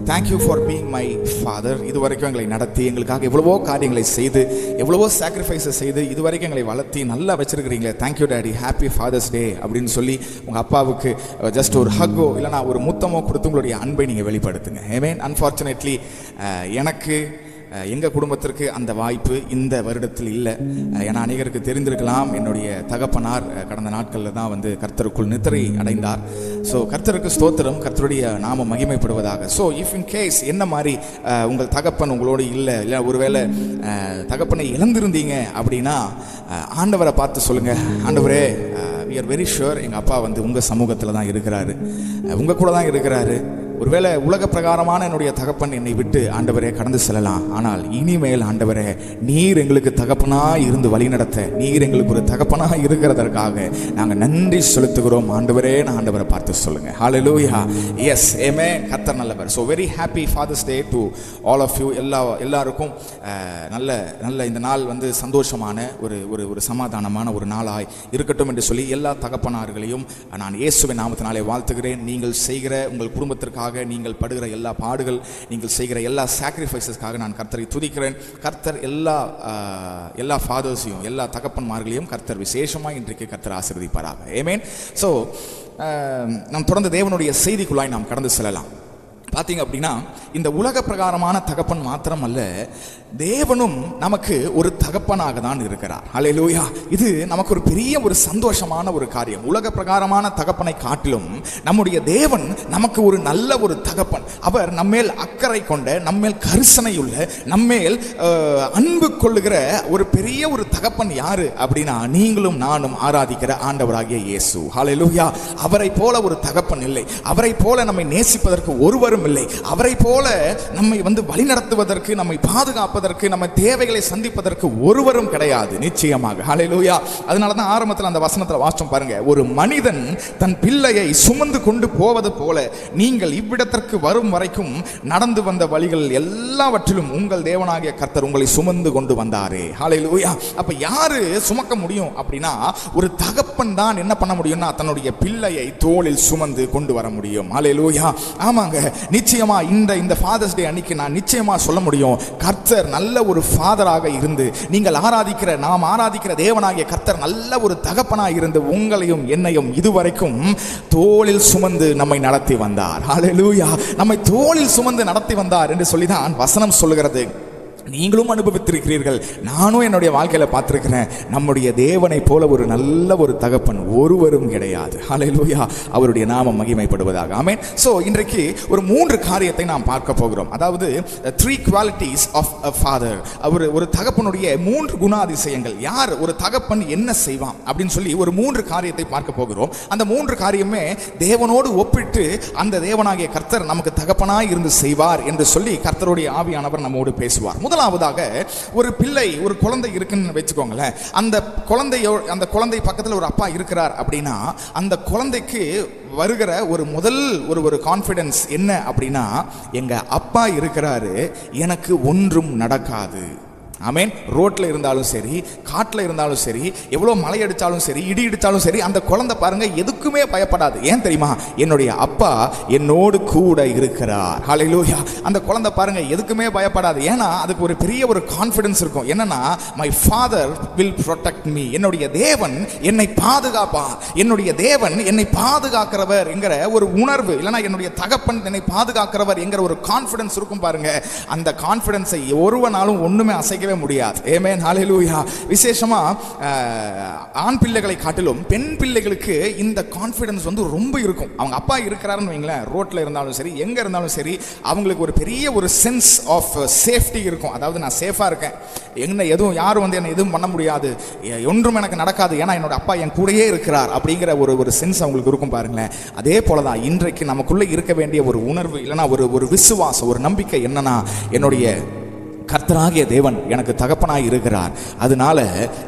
thank you for being my father. இதுவரைக்கும் எங்களை நடத்தி எங்களுக்காக எவ்வளவோ காரியங்களை செய்து எவ்வளவோ சாக்ரிஃபைஸஸ் செய்து இதுவரைக்கும் எங்களை வளர்த்தி நல்லா வச்சிருக்கிறீங்களே, தேங்க்யூ டேடி, ஹாப்பி ஃபாதர்ஸ் டே அப்படின்னு சொல்லி உங்கள் அப்பாவுக்கு ஜஸ்ட் ஒரு ஹக்கோ இல்லைனா ஒரு முத்தமோ கொடுத்து உங்களுடைய அன்பை நீங்கள் வெளிப்படுத்துங்க. ஆமென். அன்ஃபார்ச்சுனேட்லி எனக்கு எங்கள் குடும்பத்திற்கு அந்த வாய்ப்பு இந்த வருடத்தில் இல்லை. ஏன்னா அநேகருக்கு தெரிந்திருக்கலாம், என்னுடைய தகப்பனார் கடந்த நாட்களில் தான் வந்து கர்த்தருக்குள் நித்திரை அடைந்தார். ஸோ கர்த்தருக்கு ஸ்தோத்திரம், கர்த்தருடைய நாம மகிமைப்படுவதாக. ஸோ இஃப் இன் கேஸ் என்ன மாதிரி உங்கள் தகப்பன் உங்களோடு இல்லை ஒருவேளை தகப்பனை இழந்திருந்தீங்க அப்படின்னா ஆண்டவரை பார்த்து சொல்லுங்கள், ஆண்டவரே we are very sure எங்கள் அப்பா வந்து உங்கள் சமூகத்தில் தான் இருக்கிறாரு, உங்கள் கூட தான் இருக்கிறாரு. ஒருவேளை உலக பிரகாரமான என்னுடைய தகப்பன் என்னை விட்டு ஆண்டவரே கடந்து செல்லலாம், ஆனால் இனிமேல் ஆண்டவரே நீர் எங்களுக்கு தகப்பனாய் இருந்து வழி நடத்த, நீர் எங்களுக்கு ஒரு தகப்பனாய் இருக்கிறதற்காக நாங்கள் நன்றி செலுத்துகிறோம் ஆண்டவரே. நான் ஆண்டவரை பார்த்து சொல்லுங்க. ஹல்லேலூயா. Yes, amen. கர்த்தர் நல்லவர். So very happy fathers Day to all of you. எல்லாருக்கும் நல்ல இந்த நாள் வந்து சந்தோஷமான ஒரு சமாதானமான ஒரு நாளாய் இருக்கட்டும் என்று சொல்லி எல்லா தகப்பனார்களையும் நான் இயேசுவின் நாமத்தினாலே வாழ்த்துகிறேன். நீங்கள் செய்கிற உங்கள் குடும்பத்திற்காக, நீங்கள் படுகிற எல்லா பாடுகள், நீங்கள் செய்கிற எல்லா சாக்ரிஃபைஸஸ்க்காக நான் கர்த்தரை துதிக்கிறேன். கர்த்தர் எல்லா ஃபாதர்ஸையும் எல்லா தகப்பன்மார்களையும் கர்த்தர் விசேஷமாக இன்றைக்கு கர்த்தர் ஆசீர்வதிப்பாராக. ஆமென். ஸோ நாம் தொடர்ந்து தேவனுடைய செய்திக்குள்ளாய் நாம் கடந்து செல்லலாம். பார்த்தீங்க அப்படின்னா இந்த உலக பிரகாரமான தகப்பன் மாத்திரம் அல்ல, தேவனும் நமக்கு ஒரு தகப்பனாக தான் இருக்கிறார். அல்லேலூயா. இது நமக்கு ஒரு பெரிய ஒரு சந்தோஷமான ஒரு காரியம். உலக பிரகாரமான தகப்பனை காட்டிலும் நம்முடைய தேவன் நமக்கு ஒரு நல்ல ஒரு தகப்பன். அவர் நம்மேல் அக்கறை கொண்ட, நம்மேல் கரிசனையுள்ள, நம்மேல் அன்பு கொள்ளுகிற ஒரு பெரிய ஒரு தகப்பன் யாரு அப்படின்னா நீங்களும் நானும் ஆராதிக்கிற ஆண்டவராகிய இயேசு. அல்லேலூயா. அவரை போல ஒரு தகப்பன் இல்லை, அவரை போல நம்மை நேசிப்பதற்கு ஒருவரும் இல்லை, அவரை போல நம்மை வந்து வழிநடத்துவதற்கு, நம்மை பாதுகாப்பதற்கு, நம்ம தேவைகளை சந்திப்பதற்கு ஒருவரும் கிடையாது. நிச்சயமாக. ஹல்லேலூயா. அதனால தான் ஆரம்பத்தில் அந்த வசனத்தில் வாசிச்சோம் பாருங்க, ஒரு மனிதன் தன் பிள்ளையை சுமந்து கொண்டு போவது போல நீங்கள் இவ்விடத்திற்கு வரும் வரைக்கும் நடந்து வந்த வழிகள் எல்லாவற்றிலும் உங்கள் தேவனாகிய கர்த்தர் உங்களை சுமந்து கொண்டு வந்தாரே. ஹல்லேலூயா. அப்ப யாரு சுமக்க முடியும் அப்படின்னா ஒரு தகப்பன் தான் என்ன பண்ண முடியும்னா தன்னுடைய பிள்ளையை தோளில் சுமந்து கொண்டு வர முடியும். ஹல்லேலூயா. ஆமாங்க, நிச்சயமா இந்த ஃபாதர்ஸ் டே அன்னைக்கு நான் நிச்சயமா சொல்ல முடியும், கர்த்தர் நல்ல ஒரு ஃபாதராக இருந்து, நீங்கள் நாம் ஆராதிக்கிற தேவனாகிய கர்த்தர் நல்ல ஒரு தகப்பனாக இருந்து உங்களையும் என்னையும் இதுவரைக்கும் தோளில் சுமந்து நம்மை நடத்தி வந்தார். ஹல்லேலூயா. நம்மை தோளில் சுமந்து நடத்தி வந்தார் என்று சொல்லிதான் வசனம் சொல்லுகிறது. நீங்களும் அனுபவித்திருக்கிறீர்கள், நானும் என்னுடைய வாழ்க்கையில பார்த்திருக்கிறேன். நம்முடைய தேவனை போல ஒரு நல்ல ஒரு தகப்பன் ஒருவரும் கிடையாது. ஹல்லேலூயா. அவருடைய நாமம் மகிமைப்படுவதாக. ஆமென். சோ இன்றைக்கு ஒரு 3 காரியத்தை நாம் பார்க்க போகிறோம். அதாவது 3 qualities of a father. ஒரு தகப்பனுடைய 3 குணாதிசயங்கள். யார் ஒரு தகப்பன் என்ன செய்வான் அப்படின்னு சொல்லி ஒரு 3 காரியத்தை பார்க்க போகிறோம். அந்த 3 காரியமே தேவனோடு ஒப்பிட்டு அந்த தேவனாகிய கர்த்தர் நமக்கு தகப்பனாய் இருந்து செய்வார் என்று சொல்லி கர்த்தருடைய ஆவியானவர் நம்மோடு பேசுவார். முதலாவதாக, ஒரு பிள்ளை, ஒரு குழந்தை இருக்குன்னு வச்சுக்கோங்களேன். அந்த குழந்தை பக்கத்தில் ஒரு அப்பா இருக்கிறார் அப்படின்னா அந்த குழந்தைக்கு வருகிற ஒரு கான்ஃபிடன்ஸ் என்ன அப்படின்னா, எங்க அப்பா இருக்கிறாரு, எனக்கு ஒன்றும் நடக்காது. ஆமேன். ரோட்ல இருந்தாலும் சரி, காட்டில் இருந்தாலும் சரி, எவ்வளோ மழை அடித்தாலும் சரி, இடி இடித்தாலும் சரி, அந்த குழந்தை பாருங்க எதுக்குமே பயப்படாது. ஏன் தெரியுமா? என்னுடைய அப்பா என்னோடு கூட இருக்கிறார். ஹல்லேலூயா. அந்த குழந்தை பாருங்க எதுக்குமே பயப்படாது. ஏன்னா அதுக்கு ஒரு பெரிய ஒரு கான்ஃபிடன்ஸ் இருக்கும். என்னன்னா, my father will protect me. என்னுடைய தேவன் என்னை பாதுகாப்பார், என்னுடைய தேவன் என்னை பாதுகாக்கிறவர் என்கிற ஒரு உணர்வு, இல்லைன்னா என்னுடைய தகப்பன் என்னை பாதுகாக்கிறவர் என்கிற ஒரு கான்ஃபிடன்ஸ் இருக்கும் பாருங்க. அந்த கான்ஃபிடன்ஸை ஒருவனாலும் ஒண்ணுமே அசைக்கவே முடியாது. ஆமென். ஹல்லேலூயா. விசேஷமா ஆண் பிள்ளைகளை காட்டிலும் பெண் பிள்ளைகளுக்கு இந்த கான்ஃபிடன்ஸ் ரொம்ப இருக்கும். அவங்க அப்பா இருக்கிறாருன்னு வைங்களேன், ரோட்ல இருந்தாலும் சரி, எங்க இருந்தாலும் சரி, அவங்களுக்கு ஒரு பெரிய ஒரு சென்ஸ் ஆஃப் சேஃப்டி இருக்கும். அதாவது நான் சேஃபா இருக்கேன், என்ன எதுவும் யாரும் என்னை எதுவும் பண்ண முடியாது, ஒன்றும் எனக்கு நடக்காது, ஏன்னா என்னோட அப்பா என் கூடயே இருக்கிறார் அப்படிங்கிற ஒரு சென்ஸ் அவங்களுக்கு இருக்கும் பாருங்களேன். அதே போலதான் இன்றைக்கு நமக்குள்ள இருக்க வேண்டிய ஒரு உணர்வு, இல்லைன்னா ஒரு விசுவாசம், ஒரு நம்பிக்கை என்னன்னா, என்னுடைய கர்த்தராகிய தேவன் எனக்கு தகப்பனாய் இருக்கிறார், அதனால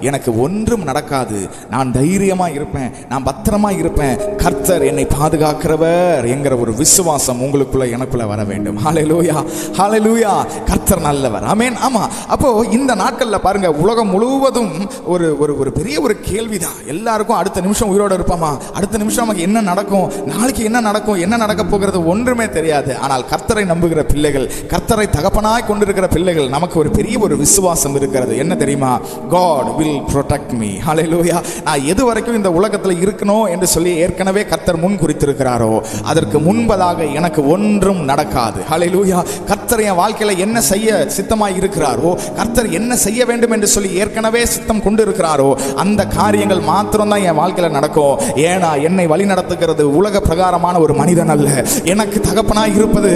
எனக்கு ஒன்றும் நடக்காது, நான் தைரியமா இருப்பேன், நான் பத்திரமா இருப்பேன், கர்த்தர் என்னை பாதுகாக்கிறவர் என்கிற ஒரு விசுவாசம் உங்களுக்குள்ள எனக்குள்ள வர வேண்டும். ஹல்லேலூயா, ஹல்லேலூயா. கர்த்தர் நல்லவர். ஆமென். ஆமா. அப்போ இந்த நாட்கள்ல பாருங்க, உலகம் முழுவதும் ஒரு பெரிய ஒரு கேள்விதான். எல்லாருக்கும் அடுத்த நிமிஷம் உயிரோடு இருப்பாமா, அடுத்த நிமிஷம் நமக்கு என்ன நடக்கும், நாளைக்கு என்ன நடக்கும், என்ன நடக்க போகிறது ஒன்றுமே தெரியாது. ஆனால் கர்த்தரை நம்புகிற பிள்ளைகள், கர்த்தரை தகப்பனாய் கொண்டிருக்கிற பிள்ளைகள், நமக்கு ஒரு பெரிய ஒரு விசுவாசம் இருக்கிறது. என்ன தெரியுமா? God will protect me. ஹல்லேலூயா. நான் எது வரைக்கும் இந்த உலகத்தில் இருக்கணும் என்று சொல்லி ஏற்கனவே கர்த்தர் முன் குறித்திருக்கிறாரோ, அதற்கு முன்பதாக எனக்கு ஒன்றும் நடக்காது. ஹல்லேலூயா. கர்த்தர் என் வாழ்க்கையில என்ன செய்ய சித்தமாய் இருக்கிறாரோ, கர்த்தர் என்ன செய்ய வேண்டும் என்று சொல்லி ஏற்கனவே சித்தம் கொண்டு இருக்கிறாரோ, அந்த காரியங்கள் மாத்திரம் தான் என் வாழ்க்கையில நடக்கும். ஏன்னா என்னை வழி நடத்துகிறது உலக பிரகாரமான ஒரு மனிதன் அல்ல. எனக்கு தகப்பனாய் இருப்பது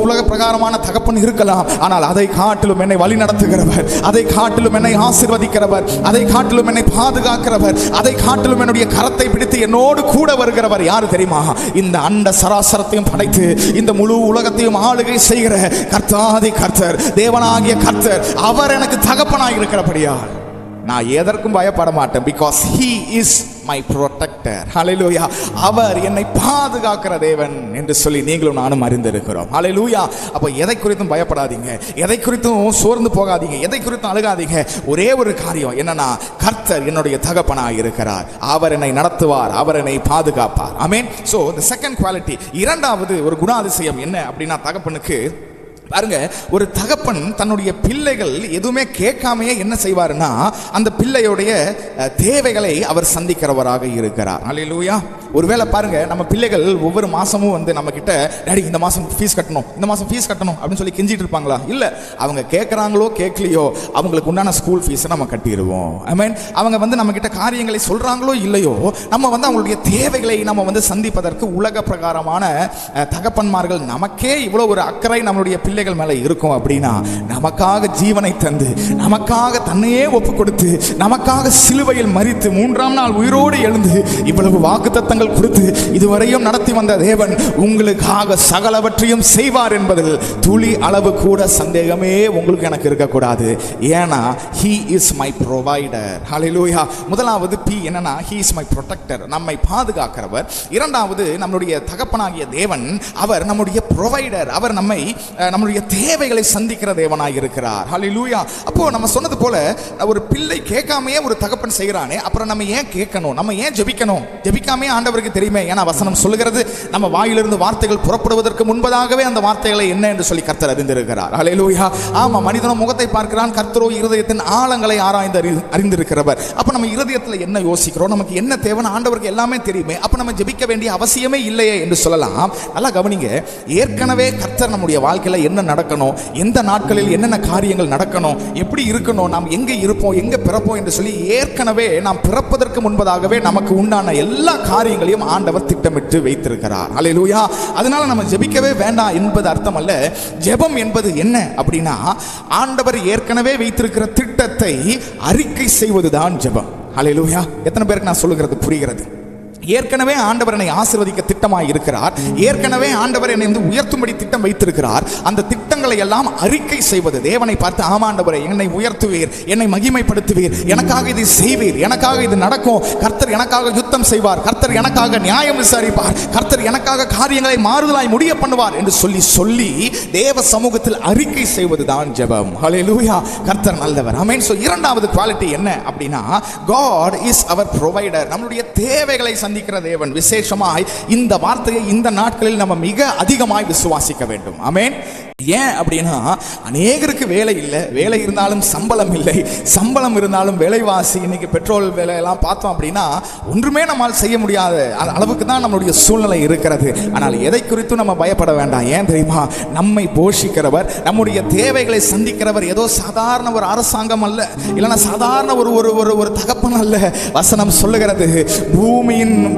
உலக பிரகாரமான தகப்பன் இருக்கலாம், ஆனால் அதை காட்டிலும் என்னை வழி நடத்துகிறவர், அதை காட்டிலும் என்னை ஆசீர்வதிக்கிறவர், அதை காட்டிலும் என்னை பாதுகாக்கிறவர், அதை காட்டிலும் என்னுடைய கரத்தை பிடித்து என்னோடு கூட வருகிறவர் யாரு தெரியுமா? இந்த அண்ட சராசரத்தையும் படைத்து இந்த முழு உலகத்தையும் ஆளுகை செய்கிற கர்த்தாதி கர்த்தர், தேவனாகிய கர்த்தர், அவர் எனக்கு தகப்பனாய் இருக்கிறபடியால் நான் எதற்கும் பயப்பட மாட்டேன். Because he is my protector. ஹல்லேலூயா. அவர் என்னை பாதுகாக்கிற தேவன் என்று சொல்லி நீங்களும் நானும் அறிந்திருக்கிறோம். ஹல்லேலூயா. அப்போ எதை குறித்தும் பயப்படாதீங்க, எதை குறித்தும் சோர்ந்து போகாதீங்க, எதை குறித்தும் அழுகாதீங்க. ஒரே ஒரு காரியம் என்னன்னா, கர்த்தர் என்னுடைய தகப்பனாய் இருக்கிறார், அவர் என்னை நடத்துவார், அவர் என்னை பாதுகாப்பார். Amen. So the second quality, இரண்டாவது ஒரு குணாதிசயம் என்ன அப்படின்னா, தகப்பனுக்கு பாருங்க, ஒரு தகப்பன் தன்னுடைய பிள்ளைகள் எதுவுமே கேட்காமையே என்ன செய்வாருன்னா, அந்த பிள்ளையுடைய தேவைகளை அவர் சந்திக்கிறவராக இருக்கிறார். ஹல்லேலூயா. ஒருவேளை பாருங்க, நம்ம பிள்ளைகள் ஒவ்வொரு மாசமும் நம்ம கிட்ட, டாடி இந்த மாசம் ஃபீஸ் கட்டணும், இந்த மாசம் ஃபீஸ் கட்டணும் அப்படின்னு சொல்லி கெஞ்சிட்டு இருப்பாங்களா? இல்ல, அவங்க கேட்கறாங்களோ கேட்கலையோ, அவங்களுக்கு உண்டான ஸ்கூல் ஃபீஸை நம்ம கட்டிடுவோம். ஐ மீன், அவங்க நம்ம கிட்ட காரியங்களை சொல்றாங்களோ இல்லையோ, நம்ம அவங்களுடைய தேவைகளை நம்ம சந்திப்பதற்கு உலக பிரகாரமான தகப்பன்மார்கள் நமக்கே இவ்வளவு ஒரு அக்கறை நம்மளுடைய பிள்ளைகள் மேல இருக்கும் அப்படின்னா, நமக்காக ஜீவனை தந்து, நமக்காக தன்னையே ஒப்பு கொடுத்து, நமக்காக சிலுவையில் மரித்து 3ஆம் நாள் உயிரோடு எழுந்து இவ்வளவு வாக்குத்தத்தங்கள் கொடுத்து இதுவரையும் நடத்தி வந்த தேவன் உங்களுக்காக சகலவற்றையும் செய்வார் என்பதில் துளி அளவு கூட சந்தேகமே உங்களுக்கு எனக்கு இருக்கக்கூடாது. ஏன்னா he is my provider. ஹல்லேலூயா. முதலாவது P என்னன்னா, he is my protector, நம்மை பாதுகாக்கிறவர். இரண்டாவது, நம்முடைய தகப்பனாகிய தேவன் அவர் நம்முடைய ப்ரொவைடர், அவர் நம்முடைய தேவைகளை சந்திக்கிற தேவனாய் இருக்கிறார். ஹல்லேலூயா. அப்போ நம்ம சொன்னது போல, ஒரு பிள்ளை கேட்காமையே ஒரு தகப்பன் செய்கிறானே, அப்புறம் நம்ம ஏன் கேட்கணும், நம்ம ஏன் ஜெபிக்கணும்? ஜெபிக்காமே ஆண்டவருக்கு தெரியுமே. ஏன்னா வசனம் சொல்லுகிறது, நம்ம வாயிலிருந்து வார்த்தைகள் புறப்படுவதற்கு முன்பதாகவே அந்த வார்த்தைகளை என்ன என்று சொல்லி கர்த்தர் அறிந்திருக்கிறார். ஹல்லேலூயா. ஆமா, மனிதனோ முகத்தை பார்க்கிறான், கர்த்தரோ இருதயத்தின் ஆழங்களை ஆராய்ந்து அறிந்திருக்கிறவர். அப்ப நம்ம இருதயத்தில் என்ன யோசிக்கிறோம், நமக்கு என்ன தேவைன்னு ஆண்டவருக்கு எல்லாமே தெரியுமே. அப்ப நம்ம ஜெபிக்க வேண்டிய அவசியமே இல்லையே என்று சொல்லலாம். நல்லா கவனிங்க, ஏற்கனவே கர்த்தர் நம்முடைய வாழ்க்கையில என்ன நடக்கணும், எந்த நாட்களில் என்னென்ன காரியங்கள் நடக்கணும், எப்படி இருக்கணும், நாம் எங்க இருப்போம், எங்க பிறப்போம் என்று சொல்லி ஏற்கனவே நாம் பிறப்பதற்கு முன்பதாகவே நமக்கு உண்டான எல்லா காரியங்களையும் ஆண்டவர் திட்டமிட்டு வைத்திருக்கிறார். ஹல்லேலூயா. அதனால நம்ம ஜெபிக்கவே வேண்டாம் என்பது அர்த்தம் அல்ல. ஜெபம் என்பது என்ன அப்படின்னா, ஆண்டவர் ஏற்கனவே வைத்திருக்கிற திட்டத்தை அறிக்கை செய்வதுதான் ஜெபம். ஹல்லேலூயா. எத்தனை பேருக்கு நான் சொல்லுகிறது புரிகிறது? ஏற்கனவே ஆண்டவர் என்னை ஆசீர்வதிக்க திட்டமாய் இருக்கிறார், ஏற்கனவே ஆண்டவர் என்னை உயர்த்தும்படி திட்டம் வைத்திருக்கிறார். அந்த திட்டங்களை எல்லாம் அறிக்கை செய்வது, தேவனை பார்த்து, ஆமாண்டவரே என்னை உயர்த்துவீர், என்னை மகிமைப்படுத்துவீர், எனக்காக இதை செய்வீர், எனக்காக இது நடக்கும், கர்த்தர் எனக்காக சத்தம் செய்வார், கர்த்தர் எனக்காக நியாயம் விசாரிப்பார், கர்த்தர் எனக்காக காரியங்களை மாறுதலாய் முடிய பண்ணுவார் என்று சொல்லி சொல்லி தேவ சமூகத்தில் அறிக்கை செய்வதுதான் ஜெபம். ஹல்லேலூயா. கர்த்தர் நல்லவர். ஆமென். சோ இரண்டாவது குவாலிட்டி என்ன அப்படின்னா, God is our provider. நம்மளுடைய தேவைகளை சந்திக்கிற தேவன். விசேஷமாய் இந்த வார்த்தையை இந்த நாட்களில் நம்ம மிக அதிகமாய் விசுவாசிக்க வேண்டும். ஆமென். ஏன் அப்படின்னா, அநேகருக்கு வேலை இல்லை, வேலை இருந்தாலும் சம்பளம் இல்லை, சம்பளம் இருந்தாலும் விலைவாசி, இன்னைக்கு பெட்ரோல் விலையெல்லாம் பார்த்தோம் அப்படின்னா ஒன்றுமே நம்மால் செய்ய முடியாத அளவுக்கு தான் நம்மளுடைய சூழ்நிலை இருக்கிறது. ஆனால் எதை குறித்தும் நம்ம பயப்பட வேண்டாம். ஏன் தெரியுமா? நம்மை போஷிக்கிறவர், நம்முடைய தேவைகளை சந்திக்கிறவர் ஏதோ சாதாரண ஒரு அரசாங்கம் அல்ல, இல்லைன்னா சாதாரண ஒரு ஒரு ஒரு தகப்பன் அல்ல. வசனம் சொல்லுகிறது,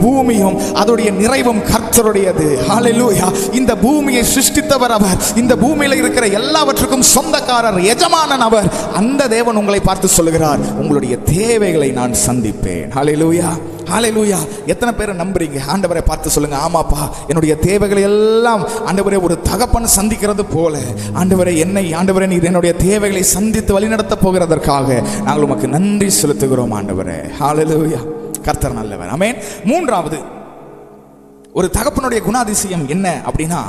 பூமியும் அதோடைய நிறைவும் கர்த்தருடையது. ஹல்லேலூயா. இந்த பூமியை சிருஷ்டித்தவர் அவர், இந்த பூமியில இருக்கிற எல்லாவற்றுக்கும் சொந்தக்காரர், எஜமானன் அவர். அந்த தேவன் உங்களை பார்த்து சொல்லுகிறார், உங்களுடைய தேவைகளை நான் சந்திப்பேன். ஹல்லேலூயா. ஹல்லேலூயா. எத்தனை பேரை நம்புறீங்க? ஆண்டவரை பார்த்து சொல்லுங்க, ஆமாப்பா, என்னுடைய தேவைகளை எல்லாம் ஆண்டவரே ஒரு தகப்பன் சந்திக்கிறது போல ஆண்டவரே நீர் என்னுடைய தேவைகளை சந்தித்து வழிநடத்த போகிறதற்காக நாங்கள் உமக்கு நன்றி செலுத்துகிறோம் ஆண்டவரே. ஹல்லேலூயா. கர்த்தர் நல்லவர். ஆமென். மூன்றாவது ஒரு தகப்பனுடைய குணாதிசயம் என்ன அப்படின்னா,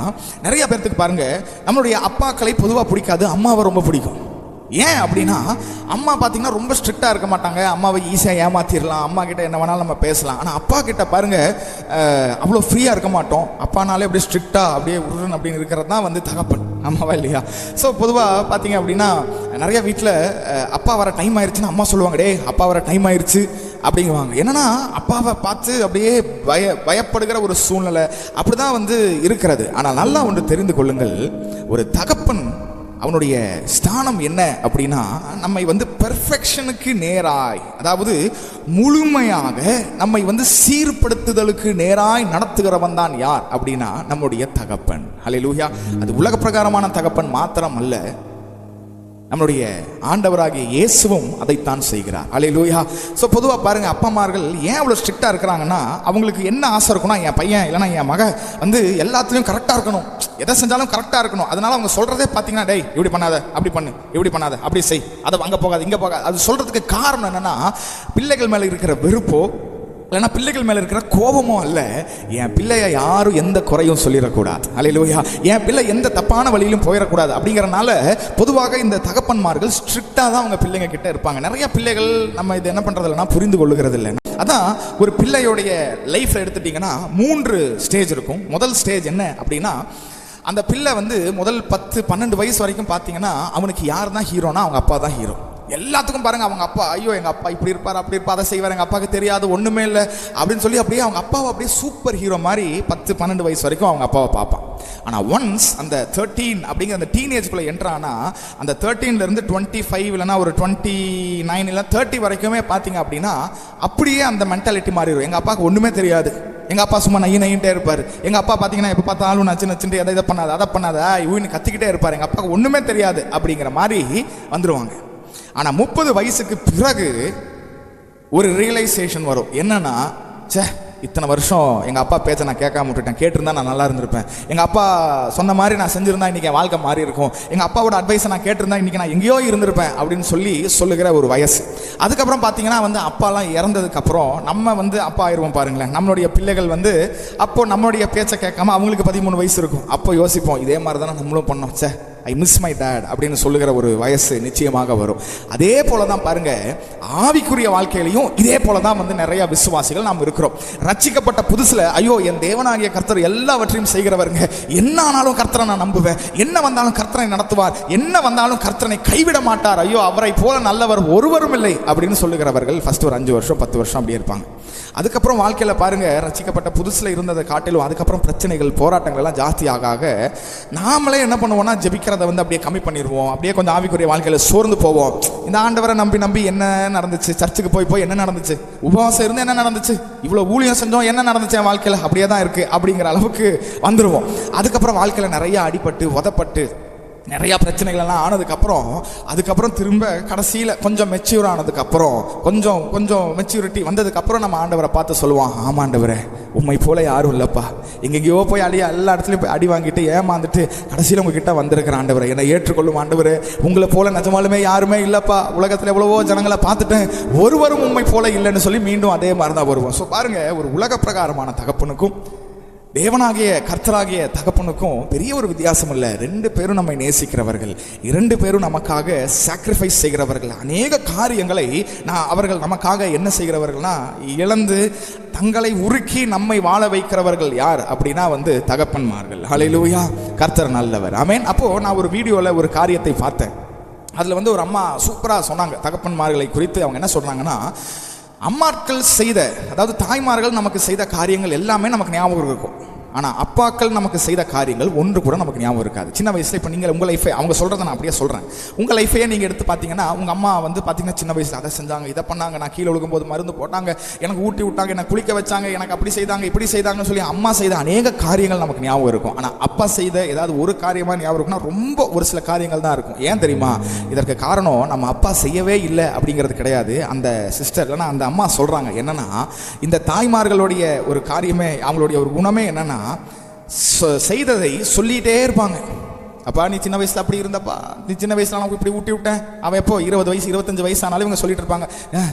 நிறைய பேர்த்துக்கு பாருங்க, நம்மளுடைய அப்பாக்களை பொதுவாக பிடிக்காது, அம்மாவை ரொம்ப பிடிக்கும். ஏன் அப்படின்னா, அம்மா பார்த்தீங்கன்னா ரொம்ப ஸ்ட்ரிக்டாக இருக்க மாட்டாங்க, அம்மாவை ஈஸியாக ஏமாத்திடலாம், அம்மா கிட்ட என்ன வேணாலும் நம்ம பேசலாம். ஆனால் அப்பா கிட்ட பாருங்க அவ்வளோ ஃப்ரீயாக இருக்க மாட்டோம். அப்பானாலே அப்படியே ஸ்ட்ரிக்டாக அப்படியே உருன்னு அப்படின்னு இருக்கிறது தான் வந்து தகப்பன். அம்மாவா இல்லையா? ஸோ பொதுவாக பார்த்தீங்க அப்படின்னா, நிறைய வீட்டில் அப்பா வர டைம் ஆயிடுச்சுன்னா அம்மா சொல்லுவாங்க, டே அப்பா வர டைம் ஆயிடுச்சு அப்படிங்குவாங்க. என்னன்னா அப்பாவை பார்த்து அப்படியே பயப்படுகிற ஒரு சூழ்நிலை அப்படிதான் வந்து இருக்கிறது. ஆனால் நல்லா ஒன்று தெரிந்து கொள்ளுங்கள், ஒரு தகப்பன் அவனுடைய ஸ்தானம் என்ன அப்படின்னா, நம்மை வந்து பெர்ஃபெக்ஷனுக்கு நேராய், அதாவது முழுமையாக நம்மை வந்து சீர்படுத்துதலுக்கு நேராய் நடத்துகிறவன் தான் யார் அப்படின்னா நம்முடைய தகப்பன். ஹல்லேலூயா. அது உலக பிரகாரமான தகப்பன் மாத்திரம் அல்ல, நம்முடைய ஆண்டவராகிய இயேசுவும் அதைத்தான் செய்கிறார். ஹல்லேலூயா. ஸோ பொதுவாக பாருங்க, அப்பமார்கள் ஏன் அவ்வளோ ஸ்ட்ரிக்டாக இருக்கிறாங்கன்னா, அவங்களுக்கு என்ன ஆசை இருக்குன்னா, என் பையன் இல்லைனா என் மக வந்து எல்லாத்துலேயும் கரெக்டாக இருக்கணும், எதை செஞ்சாலும் கரெக்டாக இருக்கணும். அதனால அவங்க சொல்றதே பார்த்தீங்கன்னா, டேய் இப்படி பண்ணாத, அப்படி பண்ணு, இப்படி பண்ணாத, அப்படி செய், அதை அங்கே போகாது, இங்கே போகாது. அது சொல்றதுக்கு காரணம் என்னன்னா, பிள்ளைகள் மேலே இருக்கிற வெறுப்போ இல்லைன்னா பிள்ளைகள் மேலே இருக்கிற கோபமோ அல்ல, என் பிள்ளைய யாரும் எந்த குறையும் சொல்லிடக்கூடாது. ஹல்லேலூயா. என் பிள்ளை எந்த தப்பான வழியிலும் போயிடக்கூடாது அப்படிங்கிறனால பொதுவாக இந்த தகப்பன்மார்கள் ஸ்ட்ரிக்டாக தான் அவங்க பிள்ளைங்க கிட்ட இருப்பாங்க. நிறைய பிள்ளைகள் நம்ம இது என்ன பண்ணுறது இல்லைன்னா புரிந்து கொள்ளுகிறது இல்லை. அதான் ஒரு பிள்ளையோடைய லைஃப்பில் எடுத்துட்டிங்கன்னா 3 ஸ்டேஜ் இருக்கும். முதல் ஸ்டேஜ் என்ன அப்படின்னா, அந்த பிள்ளை வந்து முதல் 10-12 வயசு வரைக்கும் பார்த்தீங்கன்னா அவனுக்கு யார் தான் ஹீரோனா அவங்க அப்பா தான் ஹீரோ. எல்லாத்துக்கும் பாருங்க, அவங்க அப்பா, ஐயோ எங்கள் அப்பா இப்படி இருப்பார், அப்படி இருப்பார், அதை செய்வார், எங்கள் அப்பாவுக்கு தெரியாது, ஒன்றுமே இல்லை அப்படின்னு சொல்லி அப்படியே அவங்க அப்பாவை அப்படியே சூப்பர் ஹீரோ மாதிரி 10-12 வயசு வரைக்கும் அவங்க அப்பாவை பார்ப்பான். ஆனால் ஒன்ஸ் அந்த 13 அப்படிங்கிற அந்த டீனேஜ்குள்ளே என்ட்ரானா, அந்த 13லேருந்து 25 இல்லைனா ஒரு 29 இல்லை 30 வரைக்குமே பார்த்தீங்க அப்படின்னா அப்படியே அந்த மென்டாலிட்டி மாறிடும். எங்கள் அப்பாவுக்கு ஒன்றுமே தெரியாது, எங்கள் அப்பா சும்மா நையின்ட்டே இருப்பார். எங்கள் அப்பா பார்த்தீங்கன்னா எப்போ பார்த்தாலும் நச்சுட்டு எதை பண்ணாது, அதை பண்ணாத, இவனு கத்திக்கிட்டே இருப்பார், எங்கள் அப்பாவுக்கு ஒன்றுமே தெரியாது அப்படிங்கிற மாதிரி வந்துடுவாங்க. ஆனால் 30 வயசுக்கு பிறகு ஒரு ரியலைசேஷன் வரும். என்னன்னா, சே இத்தனை வருஷம் எங்கள் அப்பா பேச்சை நான் கேட்காம விட்டுட்டேன், கேட்டிருந்தா நான் நல்லா இருந்திருப்பேன், எங்கள் அப்பா சொன்ன மாதிரி நான் செஞ்சுருந்தா இன்றைக்கி என் வாழ்க்கை மாறி இருக்கும், எங்கள் அப்பாவோட அட்வைஸை நான் கேட்டிருந்தா இன்றைக்கி நான் எங்கேயோ இருந்திருப்பேன் அப்படின்னு சொல்லுகிற ஒரு வயசு. அதுக்கப்புறம் பார்த்தீங்கன்னா வந்து அப்பாலாம் இறந்ததுக்கப்புறம் நம்ம வந்து அப்பா ஆயிடுவோம் பாருங்களேன். நம்மளுடைய பிள்ளைகள் வந்து அப்போ நம்மளுடைய பேச்சை கேட்காம அவங்களுக்கு 13 வயசு இருக்கும். அப்போ யோசிப்போம், இதே மாதிரி தானே நம்மளும் பண்ணோம், சே ஐ மிஸ் மை டேட் அப்படின்னு சொல்லுகிற ஒரு வயசு நிச்சயமாக வரும். அதே போல தான் பாருங்க, ஆவிக்குரிய வாழ்க்கையிலையும் இதே போல தான் வந்து நிறைய விசுவாசிகள் நாம் இருக்கிறோம். ரட்சிக்கப்பட்ட புதுசுல ஐயோ என் தேவனாகிய கர்த்தர் எல்லாவற்றையும் செய்கிறவருங்க, என்ன ஆனாலும் கர்த்தரை நான் நம்புவேன், என்ன வந்தாலும் கர்த்தரை நடத்துவார், என்ன வந்தாலும் கர்த்தரை கைவிட மாட்டார், ஐயோ அவரை போல நல்லவர் ஒருவரும் இல்லை அப்படின்னு சொல்லுகிறவர்கள் ஃபர்ஸ்ட் ஒரு 5 வருஷம் 10 வருஷம் அப்படியே இருப்பாங்க. அதுக்கப்புறம் வாழ்க்கையில் பாருங்க, ரட்சிக்கப்பட்ட புதுசில் இருந்ததை காட்டிலும் அதுக்கப்புறம் பிரச்சனைகள் போராட்டங்கள் எல்லாம் ஜாஸ்தி ஆக நாமளே என்ன பண்ணுவோம்னா, ஜெபிக்கிறத வந்து அப்படியே கம்மி பண்ணிடுவோம், அப்படியே கொஞ்சம் ஆவிக்குரிய வாழ்க்கையில் சோர்ந்து போவோம். இந்த ஆண்டவரை நம்பி என்ன நடந்துச்சு, சர்ச்சுக்கு போய் என்ன நடந்துச்சு, உபவாசம் இருந்து என்ன நடந்துச்சு, இவ்வளோ ஊழியம் செஞ்சோம் என்ன நடந்துச்சு என் வாழ்க்கையில், அப்படியே தான் இருக்குது அப்படிங்கிற அளவுக்கு வந்துடுவோம். அதுக்கப்புறம் வாழ்க்கையில் நிறைய அடிபட்டு உதப்பட்டு நிறையா பிரச்சனைகள் எல்லாம் ஆனதுக்கப்புறம் அதுக்கப்புறம் திரும்ப கடைசியில் கொஞ்சம் மெச்சூர் ஆனதுக்கப்புறம் கொஞ்சம் மெச்சூரிட்டி வந்ததுக்கப்புறம் நம்ம ஆண்டவரை பார்த்து சொல்லுவான், ஆமாண்டவரே உண்மை போல யாரும் இல்லைப்பா, எங்கெங்கேயோ போய் எல்லா இடத்துலையும் போய் அடி வாங்கிட்டு ஏமாந்துட்டு கடைசியில் உங்ககிட்ட வந்திருக்கிற ஆண்டவரை என்னை ஏற்றுக்கொள்ளும் ஆண்டவரே, உங்களை போல நிஜமாலுமே யாருமே இல்லைப்பா, உலகத்தில் எவ்வளவோ ஜனங்களை பார்த்துட்டேன், ஒருவரும் உண்மை போல இல்லைன்னு சொல்லி மீண்டும் அதே மாதிரி தான் வருவோம். ஸோ பாருங்க, ஒரு உலக பிரகாரமான தகப்பனுக்கும் தேவனாகிய கர்த்தராகிய தகப்பனுக்கும் பெரிய ஒரு வித்தியாசம் இல்லை. 2 பேரும் நம்மை நேசிக்கிறவர்கள், 2 பேரும் நமக்காக சாக்ரிஃபைஸ் செய்கிறவர்கள். அநேக காரியங்களை அவர்கள் நமக்காக என்ன செய்கிறவர்கள்னா இழந்து தங்களை உருக்கி நம்மை வாழ வைக்கிறவர்கள் யார் அப்படின்னா தகப்பன்மார்கள். ஹல்லேலூயா, கர்த்தர் நல்லவர். ஆமென். அப்போ நான் ஒரு வீடியோவில் ஒரு காரியத்தை பார்த்தேன். அதில் ஒரு அம்மா சூப்பராக சொன்னாங்க தகப்பன்மார்களை குறித்து. அவங்க என்ன சொல்றாங்கன்னா, அம்மாக்கள் செய்த, அதாவது தாய்மார்கள் நமக்கு செய்த காரியங்கள் எல்லாமே நமக்கு ஞாபகம் இருக்கும். ஆனால் அப்பாக்கள் நமக்கு செய்த காரியங்கள் ஒன்று கூட நமக்கு ஞாபகம் இருக்காது. சின்ன வயசில் இப்போ நீங்கள் உங்கள் லைஃபை, அவங்க சொல்கிறத நான் அப்படியே சொல்கிறேன், உங்கள் லைஃபையே நீங்கள் எடுத்து பார்த்தீங்கன்னா, உங்கள் அம்மா பார்த்தீங்கன்னா சின்ன வயசில் அதை செஞ்சாங்க, இதை பண்ணாங்க, நான் கீழே விழுகும்போது மருந்து போட்டாங்க, எனக்கு ஊட்டி விட்டாங்க, எனக்கு குளிக்க வச்சாங்க, எனக்கு அப்படி செய்தாங்க இப்படி செய்தாங்கன்னு சொல்லி அம்மா செய்த அநேக காரியங்கள் நமக்கு ஞாபகம் இருக்கும். ஆனால் அப்பா செய்த ஏதாவது ஒரு காரியமாக ஞாபகம் இருக்குன்னா ரொம்ப ஒரு சில காரியங்கள் தான் இருக்கும். ஏன் தெரியுமா? இதற்கு காரணம் நம்ம அப்பா செய்யவே இல்லை அப்படிங்கிறது கிடையாது. அந்த சிஸ்டர் இல்லைன்னா அந்த அம்மா சொல்கிறாங்க என்னன்னா, இந்த தாய்மார்களுடைய ஒரு காரியமே, அவங்களுடைய ஒரு குணமே என்னன்னா, செய்ததை சொல்லிட்டே இருப்பாங்க. அப்பா நீ சின்ன வயசுல அப்படி இருந்தப்பா, நீ சின்ன வயசுல நான் இப்படி ஊட்டி விட்டேன். அவன் எப்போ 20 வயசு 25 வயசு ஆனாலும் இவங்க சொல்லிட்டு இருப்பாங்க,